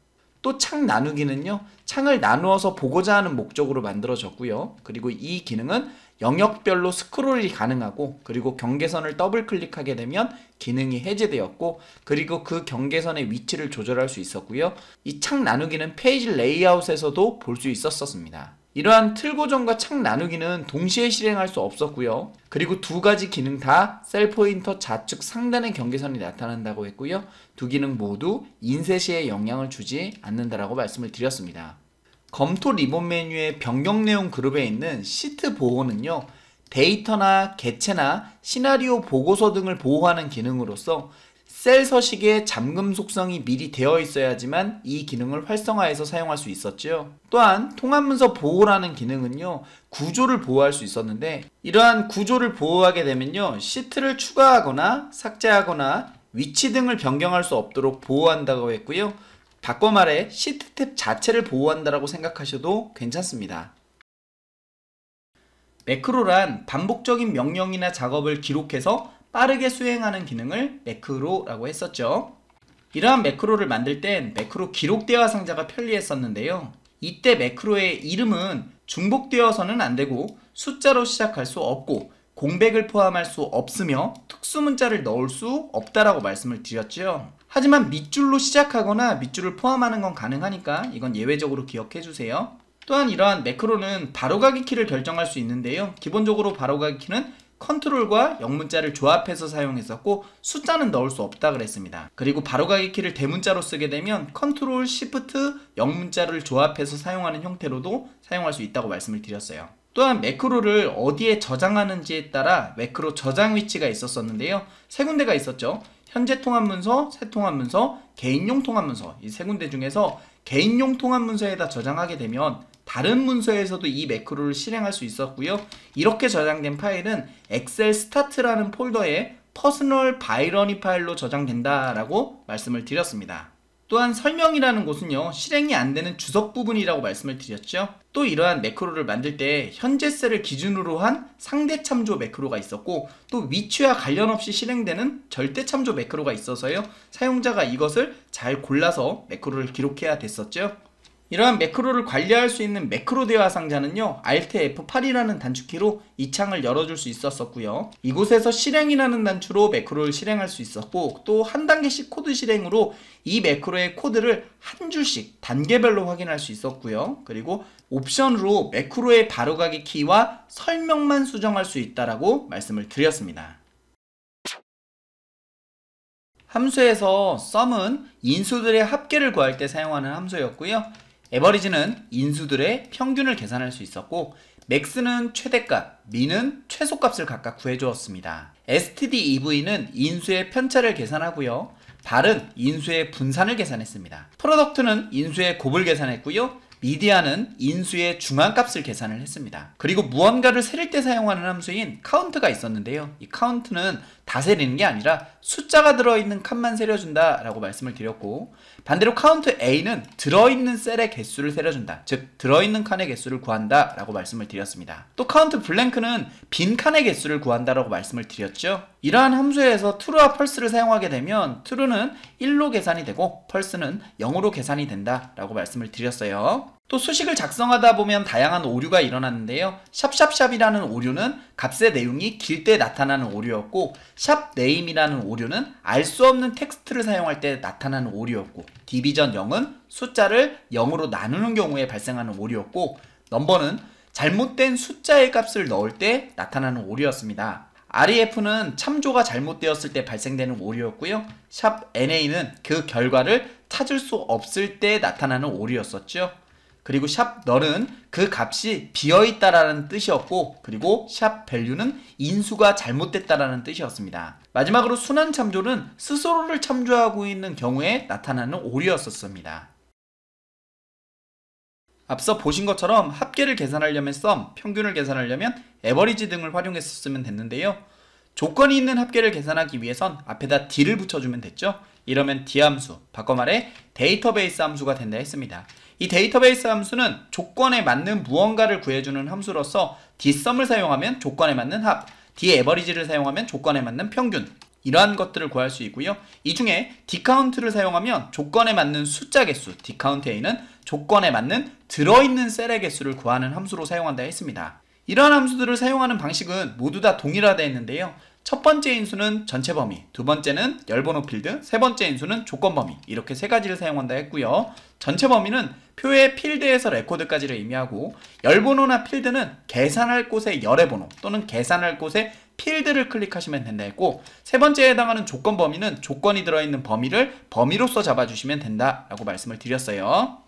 Speaker 1: 또 창 나누기는요, 창을 나누어서 보고자 하는 목적으로 만들어졌고요. 그리고 이 기능은 영역별로 스크롤이 가능하고, 그리고 경계선을 더블 클릭하게 되면 기능이 해제되었고, 그리고 그 경계선의 위치를 조절할 수 있었고요. 이 창 나누기는 페이지 레이아웃에서도 볼 수 있었습니다. 이러한 틀 고정과 창 나누기는 동시에 실행할 수 없었고요. 그리고 두 가지 기능 다 셀 포인터 좌측 상단의 경계선이 나타난다고 했고요. 두 기능 모두 인쇄 시에 영향을 주지 않는다라고 말씀을 드렸습니다. 검토 리본 메뉴의 변경 내용 그룹에 있는 시트 보호는요, 데이터나 개체나 시나리오 보고서 등을 보호하는 기능으로서 셀 서식에 잠금 속성이 미리 되어 있어야지만 이 기능을 활성화해서 사용할 수 있었죠. 또한 통합문서 보호라는 기능은요, 구조를 보호할 수 있었는데, 이러한 구조를 보호하게 되면요, 시트를 추가하거나 삭제하거나 위치 등을 변경할 수 없도록 보호한다고 했고요. 바꿔 말해 시트 탭 자체를 보호한다라고 생각하셔도 괜찮습니다. 매크로란 반복적인 명령이나 작업을 기록해서 빠르게 수행하는 기능을 매크로라고 했었죠. 이러한 매크로를 만들 땐 매크로 기록 대화 상자가 편리했었는데요. 이때 매크로의 이름은 중복되어서는 안되고 숫자로 시작할 수 없고 공백을 포함할 수 없으며 특수 문자를 넣을 수 없다라고 말씀을 드렸죠. 하지만 밑줄로 시작하거나 밑줄을 포함하는 건 가능하니까 이건 예외적으로 기억해 주세요. 또한 이러한 매크로는 바로가기 키를 결정할 수 있는데요. 기본적으로 바로가기 키는 컨트롤과 영문자를 조합해서 사용했었고 숫자는 넣을 수 없다 그랬습니다. 그리고 바로가기 키를 대문자로 쓰게 되면 컨트롤, 시프트, 영문자를 조합해서 사용하는 형태로도 사용할 수 있다고 말씀을 드렸어요. 또한 매크로를 어디에 저장하는지에 따라 매크로 저장 위치가 있었는데요. 세 군데가 있었죠. 현재 통합 문서, 새 통합 문서, 개인용 통합 문서. 이 세 군데 중에서 개인용 통합 문서에다 저장하게 되면 다른 문서에서도 이 매크로를 실행할 수 있었고요. 이렇게 저장된 파일은 엑셀 스타트라는 폴더에 퍼스널 바이러니 파일로 저장된다라고 말씀을 드렸습니다. 또한 설명이라는 곳은요, 실행이 안 되는 주석 부분이라고 말씀을 드렸죠. 또 이러한 매크로를 만들 때 현재 셀을 기준으로 한 상대 참조 매크로가 있었고 또 위치와 관련 없이 실행되는 절대 참조 매크로가 있어서요, 사용자가 이것을 잘 골라서 매크로를 기록해야 됐었죠. 이러한 매크로를 관리할 수 있는 매크로 대화 상자는요, Alt F8이라는 단축키로 이 창을 열어줄 수 있었고요. 이곳에서 실행이라는 단추로 매크로를 실행할 수 있었고 또 한 단계씩 코드 실행으로 이 매크로의 코드를 한 줄씩 단계별로 확인할 수 있었고요. 그리고 옵션으로 매크로의 바로가기 키와 설명만 수정할 수 있다라고 말씀을 드렸습니다. 함수에서 sum은 인수들의 합계를 구할 때 사용하는 함수였고요. 에버리지는 인수들의 평균을 계산할 수 있었고 max는 최대값, min은 최소값을 각각 구해주었습니다. stdev는 인수의 편차를 계산하고요. 발은 인수의 분산을 계산했습니다. 프로덕트는 인수의 곱을 계산했고요. 미디안은 인수의 중앙값을 계산을 했습니다. 그리고 무언가를 세릴 때 사용하는 함수인 count가 있었는데요. 이 count는 다 세리는 게 아니라 숫자가 들어있는 칸만 세려준다 라고 말씀을 드렸고, 반대로 count A는 들어있는 셀의 개수를 세려준다, 즉 들어있는 칸의 개수를 구한다 라고 말씀을 드렸습니다. 또 count blank는 빈 칸의 개수를 구한다 라고 말씀을 드렸죠. 이러한 함수에서 true와 false를 사용하게 되면 true는 1로 계산이 되고 false는 0으로 계산이 된다 라고 말씀을 드렸어요. 또 수식을 작성하다 보면 다양한 오류가 일어났는데요. 샵샵샵이라는 오류는 값의 내용이 길 때 나타나는 오류였고, 샵 네임이라는 오류는 알 수 없는 텍스트를 사용할 때 나타나는 오류였고, 디비전 0은 숫자를 0으로 나누는 경우에 발생하는 오류였고, 넘버는 잘못된 숫자의 값을 넣을 때 나타나는 오류였습니다. ref는 참조가 잘못되었을 때 발생되는 오류였고요. 샵 na는 그 결과를 찾을 수 없을 때 나타나는 오류였었죠. 그리고 샵 null은 그 값이 비어있다라는 뜻이었고, 그리고 샵 value는 인수가 잘못됐다라는 뜻이었습니다. 마지막으로 순환 참조는 스스로를 참조하고 있는 경우에 나타나는 오류였었습니다. 앞서 보신 것처럼 합계를 계산하려면 sum, 평균을 계산하려면 average 등을 활용했었으면 됐는데요. 조건이 있는 합계를 계산하기 위해선 앞에다 d를 붙여주면 됐죠. 이러면 d 함수, 바꿔 말해 데이터베이스 함수가 된다 했습니다. 이 데이터베이스 함수는 조건에 맞는 무언가를 구해주는 함수로서 dsum을 사용하면 조건에 맞는 합, daverage를 사용하면 조건에 맞는 평균, 이러한 것들을 구할 수 있고요. 이 중에 dcount를 사용하면 조건에 맞는 숫자 개수, dcountA는 조건에 맞는 들어있는 셀의 개수를 구하는 함수로 사용한다 했습니다. 이러한 함수들을 사용하는 방식은 모두 다 동일하다 했는데요. 첫 번째 인수는 전체 범위, 두 번째는 열번호 필드, 세 번째 인수는 조건 범위, 이렇게 세 가지를 사용한다 했고요. 전체 범위는 표의 필드에서 레코드까지를 의미하고, 열번호나 필드는 계산할 곳의 열의 번호 또는 계산할 곳의 필드를 클릭하시면 된다 했고, 세 번째에 해당하는 조건 범위는 조건이 들어있는 범위를 범위로서 잡아주시면 된다 라고 말씀을 드렸어요.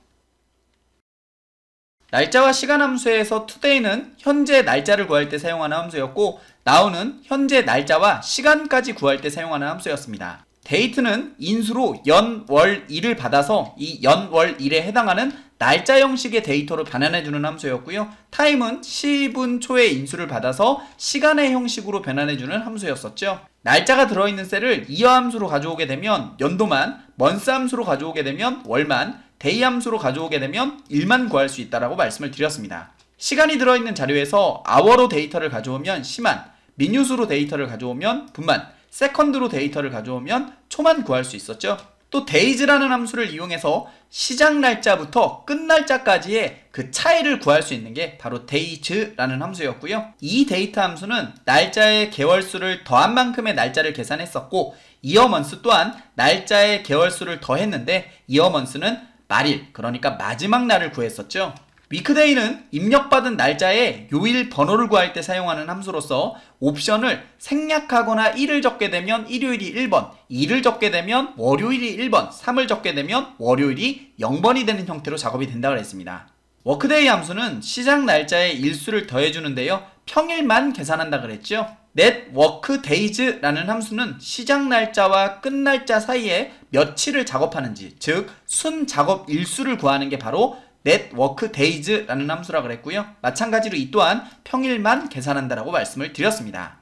Speaker 1: 날짜와 시간 함수에서 today는 현재 날짜를 구할 때 사용하는 함수였고, now는 현재 날짜와 시간까지 구할 때 사용하는 함수였습니다. date는 인수로 연, 월, 일을 받아서 이 연, 월, 일에 해당하는 날짜 형식의 데이터로 변환해주는 함수였고요. time은 시분 초의 인수를 받아서 시간의 형식으로 변환해주는 함수였었죠. 날짜가 들어있는 셀을 이어 함수로 가져오게 되면 연도만, month 함수로 가져오게 되면 월만, day 함수로 가져오게 되면 일만 구할 수 있다라고 말씀을 드렸습니다. 시간이 들어있는 자료에서 hour로 데이터를 가져오면 시만, minute로 데이터를 가져오면 분만, second로 데이터를 가져오면 초만 구할 수 있었죠. 또 days라는 함수를 이용해서 시작 날짜부터 끝 날짜까지의 그 차이를 구할 수 있는 게 바로 days라는 함수였고요. 이 데이터 함수는 날짜의 개월수를 더한 만큼의 날짜를 계산했었고, year month 또한 날짜의 개월수를 더했는데 year month는 말일, 그러니까 마지막 날을 구했었죠. weekday는 입력받은 날짜의 요일 번호를 구할 때 사용하는 함수로서 옵션을 생략하거나 1을 적게 되면 일요일이 1번, 2를 적게 되면 월요일이 1번, 3을 적게 되면 월요일이 0번이 되는 형태로 작업이 된다고 했습니다. workday 함수는 시작 날짜의 일수를 더해주는데요. 평일만 계산한다 그랬죠. net work days라는 함수는 시작 날짜와 끝 날짜 사이에 며칠을 작업하는지, 즉 순 작업 일수를 구하는 게 바로 net work days라는 함수라 그랬고요. 마찬가지로 이 또한 평일만 계산한다라고 말씀을 드렸습니다.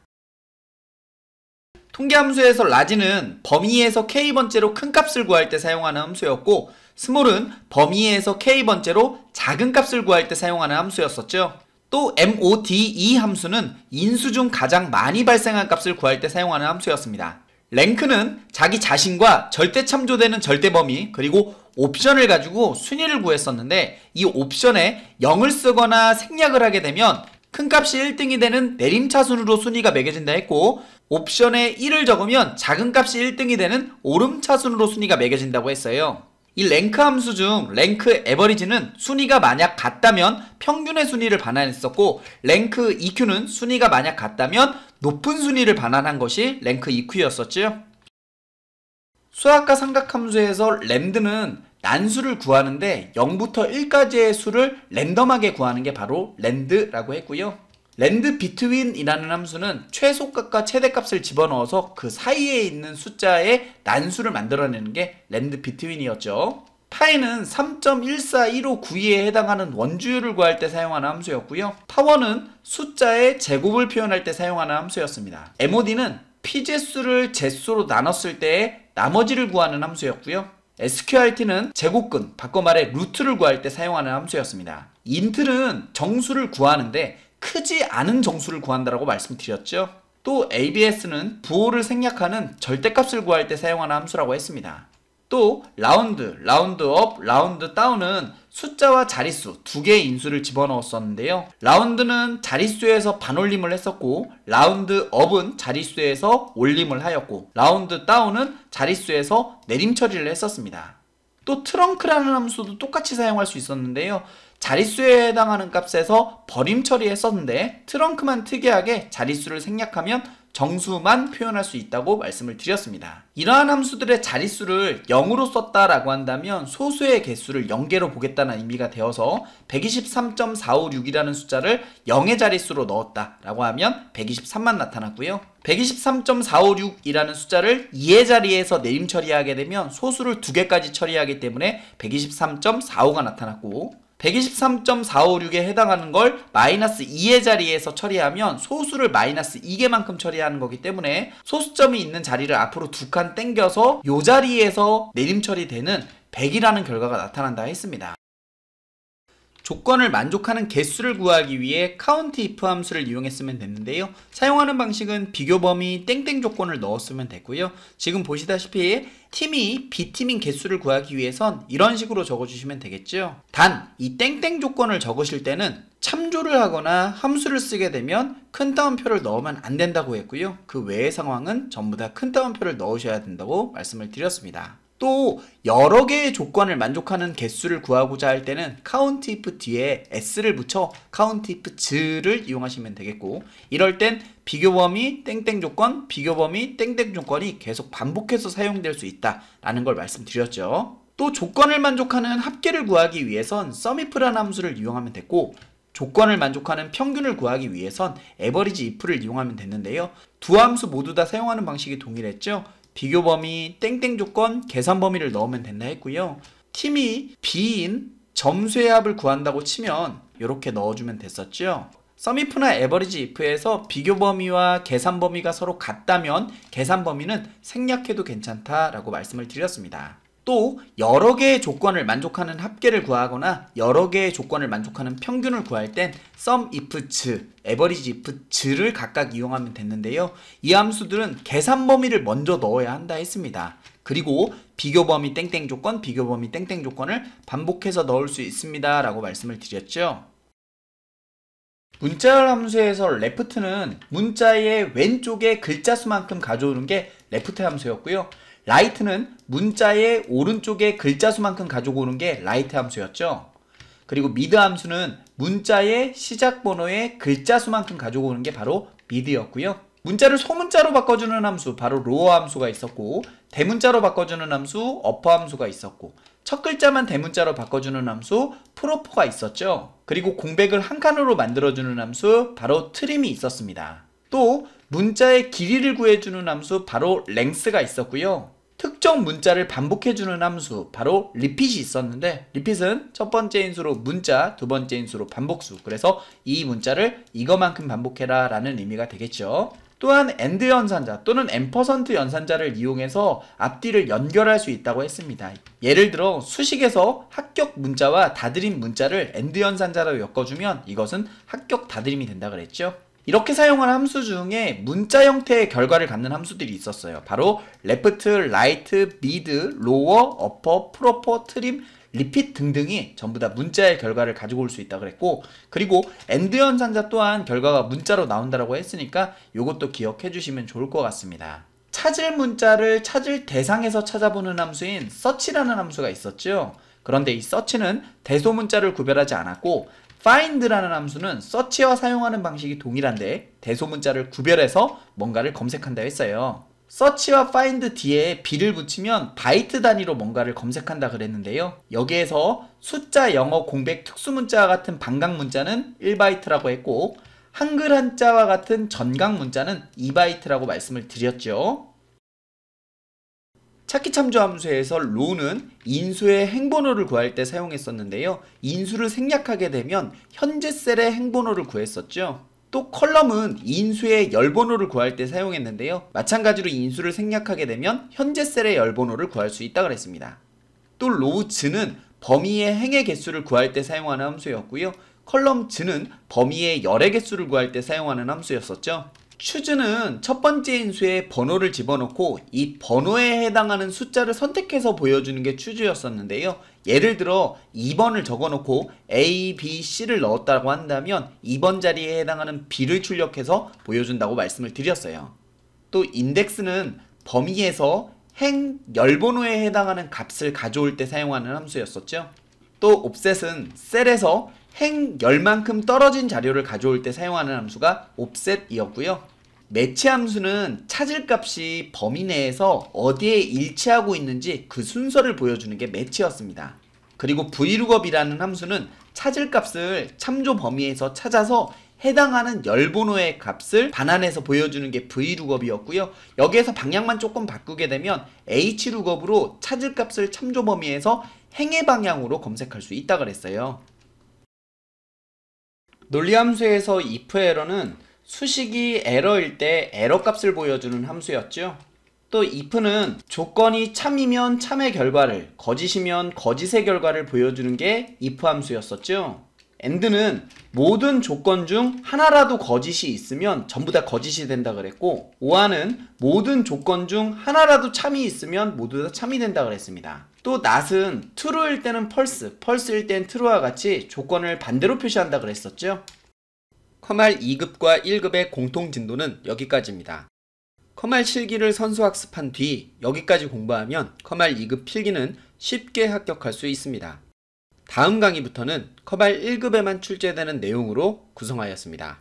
Speaker 1: 통계함수에서 large는 범위에서 k번째로 큰 값을 구할 때 사용하는 함수였고, small은 범위에서 k번째로 작은 값을 구할 때 사용하는 함수였었죠. 또 mode 함수는 인수 중 가장 많이 발생한 값을 구할 때 사용하는 함수였습니다. 랭크는 자기 자신과 절대 참조되는 절대 범위, 그리고 옵션을 가지고 순위를 구했었는데, 이 옵션에 0을 쓰거나 생략을 하게 되면 큰 값이 1등이 되는 내림차순으로 순위가 매겨진다 했고, 옵션에 1을 적으면 작은 값이 1등이 되는 오름차순으로 순위가 매겨진다고 했어요. 이 랭크 함수 중 랭크 에버리지는 순위가 만약 같다면 평균의 순위를 반환했었고, 랭크 EQ는 순위가 만약 같다면 높은 순위를 반환한 것이 랭크 EQ였었죠. 수학과 삼각함수에서 랜드는 난수를 구하는데 0부터 1까지의 수를 랜덤하게 구하는 게 바로 랜드라고 했고요. 랜드 비트윈이라는 함수는 최소값과 최대값을 집어넣어서 그 사이에 있는 숫자의 난수를 만들어내는 게 랜드 비트윈이었죠. 파이는 3.14159에 해당하는 원주율을 구할 때 사용하는 함수였고요. 파워는 숫자의 제곱을 표현할 때 사용하는 함수였습니다. mod는 피제수를 제수로 나눴을 때의 나머지를 구하는 함수였고요. sqrt는 제곱근, 바꿔 말해 루트를 구할 때 사용하는 함수였습니다. int는 정수를 구하는데 크지 않은 정수를 구한다라고 말씀드렸죠. 또 abs는 부호를 생략하는 절대값을 구할 때 사용하는 함수라고 했습니다. 또 라운드, 라운드업, 라운드다운은 숫자와 자릿수 두 개의 인수를 집어넣었었는데요. 라운드는 자릿수에서 반올림을 했었고, 라운드업은 자릿수에서 올림을 하였고, 라운드다운은 자릿수에서 내림 처리를 했었습니다. 또 트렁크라는 함수도 똑같이 사용할 수 있었는데요. 자릿수에 해당하는 값에서 버림 처리했었는데, 트렁크만 특이하게 자릿수를 생략하면 정수만 표현할 수 있다고 말씀을 드렸습니다. 이러한 함수들의 자릿수를 0으로 썼다라고 한다면 소수의 개수를 0개로 보겠다는 의미가 되어서 123.456이라는 숫자를 0의 자릿수로 넣었다라고 하면 123만 나타났고요. 123.456이라는 숫자를 2의 자리에서 내림 처리하게 되면 소수를 2개까지 처리하기 때문에 123.45가 나타났고, 123.456에 해당하는 걸 마이너스 2의 자리에서 처리하면 소수를 마이너스 2개만큼 처리하는 거기 때문에 소수점이 있는 자리를 앞으로 2칸 땡겨서 이 자리에서 내림 처리되는 100이라는 결과가 나타난다 했습니다. 조건을 만족하는 개수를 구하기 위해 countIF 함수를 이용했으면 됐는데요. 사용하는 방식은 비교 범위 땡땡 조건을 넣었으면 됐고요. 지금 보시다시피 팀이 B팀인 개수를 구하기 위해선 이런 식으로 적어주시면 되겠죠. 단, 이 땡땡 조건을 적으실 때는 참조를 하거나 함수를 쓰게 되면 큰 따옴표를 넣으면 안 된다고 했고요. 그 외의 상황은 전부 다 큰 따옴표를 넣으셔야 된다고 말씀을 드렸습니다. 또 여러 개의 조건을 만족하는 개수를 구하고자 할 때는 countIF 뒤에 s를 붙여 countIF를 이용하시면 되겠고, 이럴 땐 비교범위 땡땡 조건, 비교범위 땡땡 조건이 계속 반복해서 사용될 수 있다라는 걸 말씀드렸죠. 또 조건을 만족하는 합계를 구하기 위해선 sumif라는 함수를 이용하면 됐고, 조건을 만족하는 평균을 구하기 위해선 averageif를 이용하면 됐는데요. 두 함수 모두 다 사용하는 방식이 동일했죠. 비교 범위 땡땡 조건 계산 범위를 넣으면 된다 했고요. 팀이 B인 점수의 합을 구한다고 치면 이렇게 넣어주면 됐었죠. sumif나 averageif에서 비교 범위와 계산 범위가 서로 같다면 계산 범위는 생략해도 괜찮다라고 말씀을 드렸습니다. 또 여러 개의 조건을 만족하는 합계를 구하거나 여러 개의 조건을 만족하는 평균을 구할 땐 sumif, averageif를 각각 이용하면 됐는데요. 이 함수들은 계산 범위를 먼저 넣어야 한다 했습니다. 그리고 비교 범위 땡땡 조건, 비교 범위 땡땡 조건을 반복해서 넣을 수 있습니다 라고 말씀을 드렸죠. 문자열 함수에서 left는 문자의 왼쪽에 글자 수만큼 가져오는 게 left 함수였고요. right는 문자의 오른쪽에 글자 수만큼 가져오는 게 right 함수였죠. 그리고 mid 함수는 문자의 시작 번호의 글자 수만큼 가져오는 게 바로 mid였고요. 문자를 소문자로 바꿔주는 함수 바로 lower 함수가 있었고, 대문자로 바꿔주는 함수 upper 함수가 있었고, 첫 글자만 대문자로 바꿔주는 함수 proper가 있었죠. 그리고 공백을 한 칸으로 만들어주는 함수 바로 trim이 있었습니다. 또 문자의 길이를 구해주는 함수 바로 length가 있었고요. 특정 문자를 반복해주는 함수 바로 repeat이 있었는데, repeat은 첫 번째 인수로 문자, 두 번째 인수로 반복수, 그래서 이 문자를 이거만큼 반복해라 라는 의미가 되겠죠. 또한 AND 연산자 또는 &% 연산자를 이용해서 앞뒤를 연결할 수 있다고 했습니다. 예를 들어 수식에서 합격 문자와 다드림 문자를 AND 연산자로 엮어주면 이것은 합격 다드림이 된다 그랬죠. 이렇게 사용한 함수 중에 문자 형태의 결과를 갖는 함수들이 있었어요. 바로 left, right, mid, lower, upper, proper, trim, repeat 등등이 전부 다 문자의 결과를 가지고 올 수 있다 그랬고, 그리고 AND 연산자 또한 결과가 문자로 나온다고 했으니까 이것도 기억해 주시면 좋을 것 같습니다. 찾을 문자를 찾을 대상에서 찾아보는 함수인 search라는 함수가 있었죠. 그런데 이 search는 대소문자를 구별하지 않았고, find라는 함수는 search와 사용하는 방식이 동일한데 대소문자를 구별해서 뭔가를 검색한다 했어요. search와 find 뒤에 b를 붙이면 바이트 단위로 뭔가를 검색한다 그랬는데요. 여기에서 숫자, 영어, 공백, 특수문자와 같은 반강 문자는 1바이트라고 했고, 한글 한자와 같은 전강 문자는 2바이트라고 말씀을 드렸죠. 찾기 참조 함수에서 row는 인수의 행번호를 구할 때 사용했었는데요. 인수를 생략하게 되면 현재 셀의 행번호를 구했었죠. 또 컬럼은 인수의 열번호를 구할 때 사용했는데요. 마찬가지로 인수를 생략하게 되면 현재 셀의 열번호를 구할 수 있다고 했습니다. 또 rows는 범위의 행의 개수를 구할 때 사용하는 함수였고요. 컬럼s는 범위의 열의 개수를 구할 때 사용하는 함수였었죠. choose는 첫 번째 인수에 번호를 집어넣고 이 번호에 해당하는 숫자를 선택해서 보여주는 게 choose였었는데요. 예를 들어 2번을 적어놓고 A, B, C를 넣었다고 한다면 2번 자리에 해당하는 B를 출력해서 보여준다고 말씀을 드렸어요. 또 index는 범위에서 행 열번호에 해당하는 값을 가져올 때 사용하는 함수였었죠. 또 offset은 셀에서 행 열만큼 떨어진 자료를 가져올 때 사용하는 함수가 offset이었고요. 매치 함수는 찾을 값이 범위 내에서 어디에 일치하고 있는지 그 순서를 보여주는 게 매치였습니다. 그리고 vlookup이라는 함수는 찾을 값을 참조 범위에서 찾아서 해당하는 열번호의 값을 반환해서 보여주는 게 vlookup이었고요. 여기에서 방향만 조금 바꾸게 되면 hlookup으로 찾을 값을 참조 범위에서 행의 방향으로 검색할 수 있다 그랬어요. 논리함수에서 if 에러는 수식이 에러일 때 에러 값을 보여주는 함수였죠. 또 if는 조건이 참이면 참의 결과를, 거짓이면 거짓의 결과를 보여주는 게 if 함수였었죠. and는 모든 조건 중 하나라도 거짓이 있으면 전부 다 거짓이 된다 그랬고, or는 모든 조건 중 하나라도 참이 있으면 모두 다 참이 된다 그랬습니다. 또 not은 true일 때는 false, false일 땐 true와 같이 조건을 반대로 표시한다 그랬었죠. 컴알 2급과 1급의 공통 진도는 여기까지입니다. 컴알 실기를 선수학습한 뒤 여기까지 공부하면 컴알 2급 필기는 쉽게 합격할 수 있습니다. 다음 강의부터는 컴알 1급에만 출제되는 내용으로 구성하였습니다.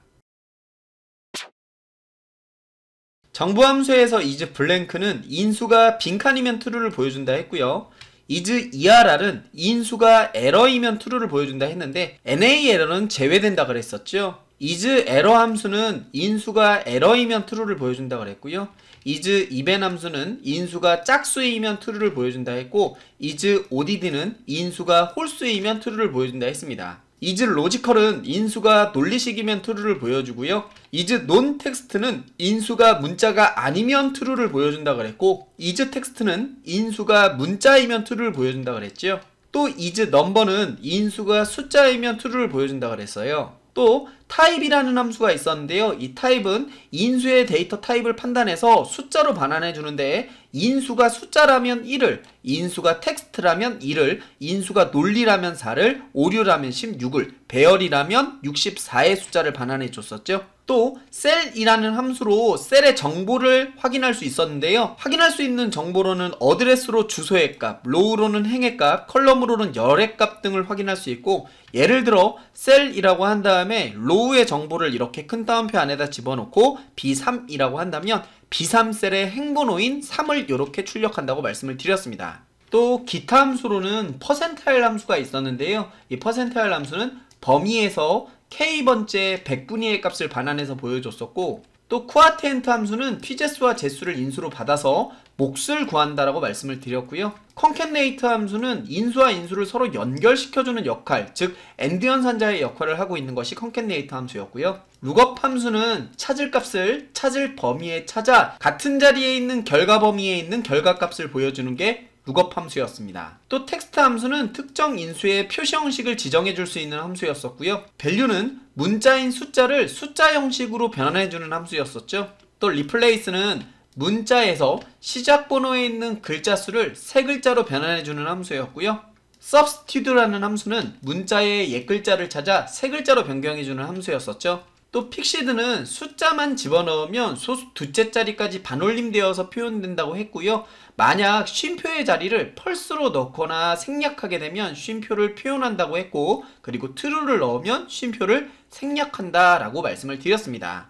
Speaker 1: 정부함수에서 is 블랭크는 인수가 빈칸이면 true를 보여준다 했고요. is ERR은 인수가 에러이면 true를 보여준다 했는데 NA 에러는 제외된다 그랬었죠. is 에러 함수는 인수가 에러이면 true를 보여준다 그랬고요. is even 함수는 인수가 짝수이면 true를 보여준다 했고, is odd는 인수가 홀수이면 true를 보여준다 했습니다. is logical은 인수가 논리식이면 true를 보여주고요. is non-text는 인수가 문자가 아니면 true를 보여준다 그랬고, is text는 인수가 문자이면 true를 보여준다 그랬죠. 또 is number는 인수가 숫자이면 true를 보여준다 그랬어요. 또 타입이라는 함수가 있었는데요. 이 타입은 인수의 데이터 타입을 판단해서 숫자로 반환해 주는데, 인수가 숫자라면 1을, 인수가 텍스트라면 2를, 인수가 논리라면 4를, 오류라면 16을, 배열이라면 64의 숫자를 반환해 줬었죠. 또 셀이라는 함수로 셀의 정보를 확인할 수 있었는데요. 확인할 수 있는 정보로는 어드레스로 주소의 값, 로우로는 행의 값, 컬럼으로는 열의 값 등을 확인할 수 있고, 예를 들어 셀이라고 한 다음에 로우의 정보를 이렇게 큰 따옴표 안에다 집어넣고 B3이라고 한다면 B3 셀의 행번호인 3을 이렇게 출력한다고 말씀을 드렸습니다. 또 기타 함수로는 퍼센타일 함수가 있었는데요. 이 퍼센타일 함수는 범위에서 K번째 100분의 1 값을 반환해서 보여줬었고, 또 쿠아티엔트 함수는 피제수와 제수를 인수로 받아서 몫을 구한다라고 말씀을 드렸고요. 컨캣네이트 함수는 인수와 인수를 서로 연결시켜주는 역할, 즉 엔드 연산자의 역할을 하고 있는 것이 컨캣네이트 함수였고요. 룩업 함수는 찾을 값을 찾을 범위에 찾아 같은 자리에 있는 결과 범위에 있는 결과 값을 보여주는 게 룩업 함수였습니다. 또 텍스트 함수는 특정 인수의 표시 형식을 지정해 줄 수 있는 함수였었고요. 밸류는 문자인 숫자를 숫자 형식으로 변환해주는 함수였었죠. 또 리플레이스는 문자에서 시작 번호에 있는 글자 수를 세 글자로 변환해주는 함수였고요. substitute라는 함수는 문자의 옛 글자를 찾아 세 글자로 변경해주는 함수였었죠. 또 픽시드는 숫자만 집어넣으면 소수 두째 자리까지 반올림되어서 표현된다고 했고요. 만약 쉼표의 자리를 펄스로 넣거나 생략하게 되면 쉼표를 표현한다고 했고, 그리고 true를 넣으면 쉼표를 생략한다 라고 말씀을 드렸습니다.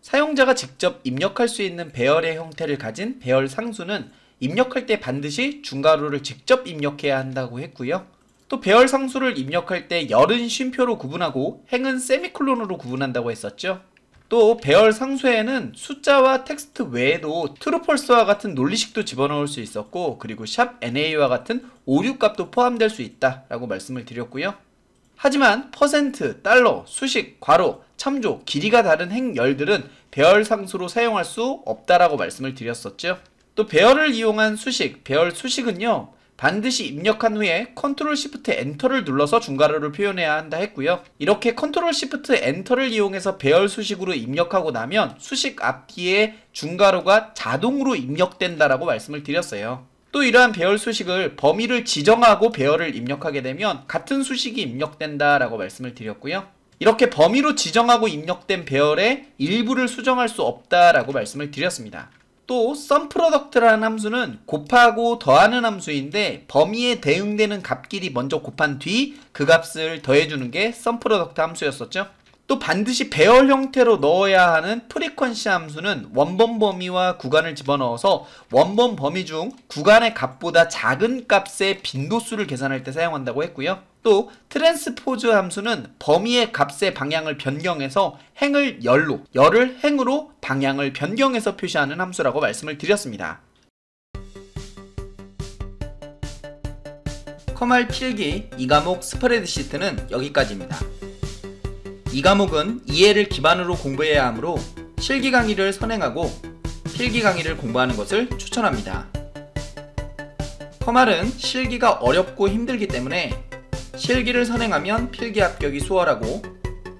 Speaker 1: 사용자가 직접 입력할 수 있는 배열의 형태를 가진 배열 상수는 입력할 때 반드시 중괄호를 직접 입력해야 한다고 했고요. 또 배열 상수를 입력할 때 열은 쉼표로 구분하고 행은 세미콜론으로 구분한다고 했었죠. 또 배열 상수에는 숫자와 텍스트 외에도 true, false와 같은 논리식도 집어넣을 수 있었고, 그리고 샵 NA와 같은 오류 값도 포함될 수 있다 라고 말씀을 드렸고요. 하지만 퍼센트, 달러, 수식, 괄호, 참조, 길이가 다른 행열들은 배열 상수로 사용할 수 없다라고 말씀을 드렸었죠. 또 배열을 이용한 수식, 배열 수식은요, 반드시 입력한 후에 컨트롤 시프트 엔터를 눌러서 중괄호를 표현해야 한다 했고요. 이렇게 컨트롤 시프트 엔터를 이용해서 배열 수식으로 입력하고 나면 수식 앞뒤에 중괄호가 자동으로 입력된다라고 말씀을 드렸어요. 또 이러한 배열 수식을 범위를 지정하고 배열을 입력하게 되면 같은 수식이 입력된다라고 말씀을 드렸고요. 이렇게 범위로 지정하고 입력된 배열의 일부를 수정할 수 없다라고 말씀을 드렸습니다. 또 SUMPRODUCT라는 함수는 곱하고 더하는 함수인데, 범위에 대응되는 값끼리 먼저 곱한 뒤 그 값을 더해주는 게 SUMPRODUCT 함수였었죠. 또 반드시 배열 형태로 넣어야 하는 프리퀀시 함수는 원본 범위와 구간을 집어넣어서 원본 범위 중 구간의 값보다 작은 값의 빈도수를 계산할 때 사용한다고 했고요. 또 트랜스포즈 함수는 범위의 값의 방향을 변경해서 행을 열로, 열을 행으로 방향을 변경해서 표시하는 함수라고 말씀을 드렸습니다. 커말 필기 2과목 스프레드시트는 여기까지입니다. 이 과목은 이해를 기반으로 공부해야 하므로 실기 강의를 선행하고 필기 강의를 공부하는 것을 추천합니다. 커말은 실기가 어렵고 힘들기 때문에 실기를 선행하면 필기 합격이 수월하고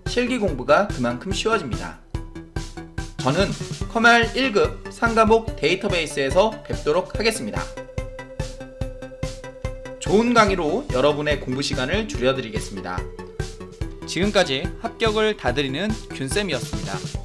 Speaker 1: 실기 공부가 그만큼 쉬워집니다. 저는 커말 1급 3과목 데이터베이스에서 뵙도록 하겠습니다. 좋은 강의로 여러분의 공부 시간을 줄여드리겠습니다. 지금까지 합격을 다드리는 균쌤이었습니다.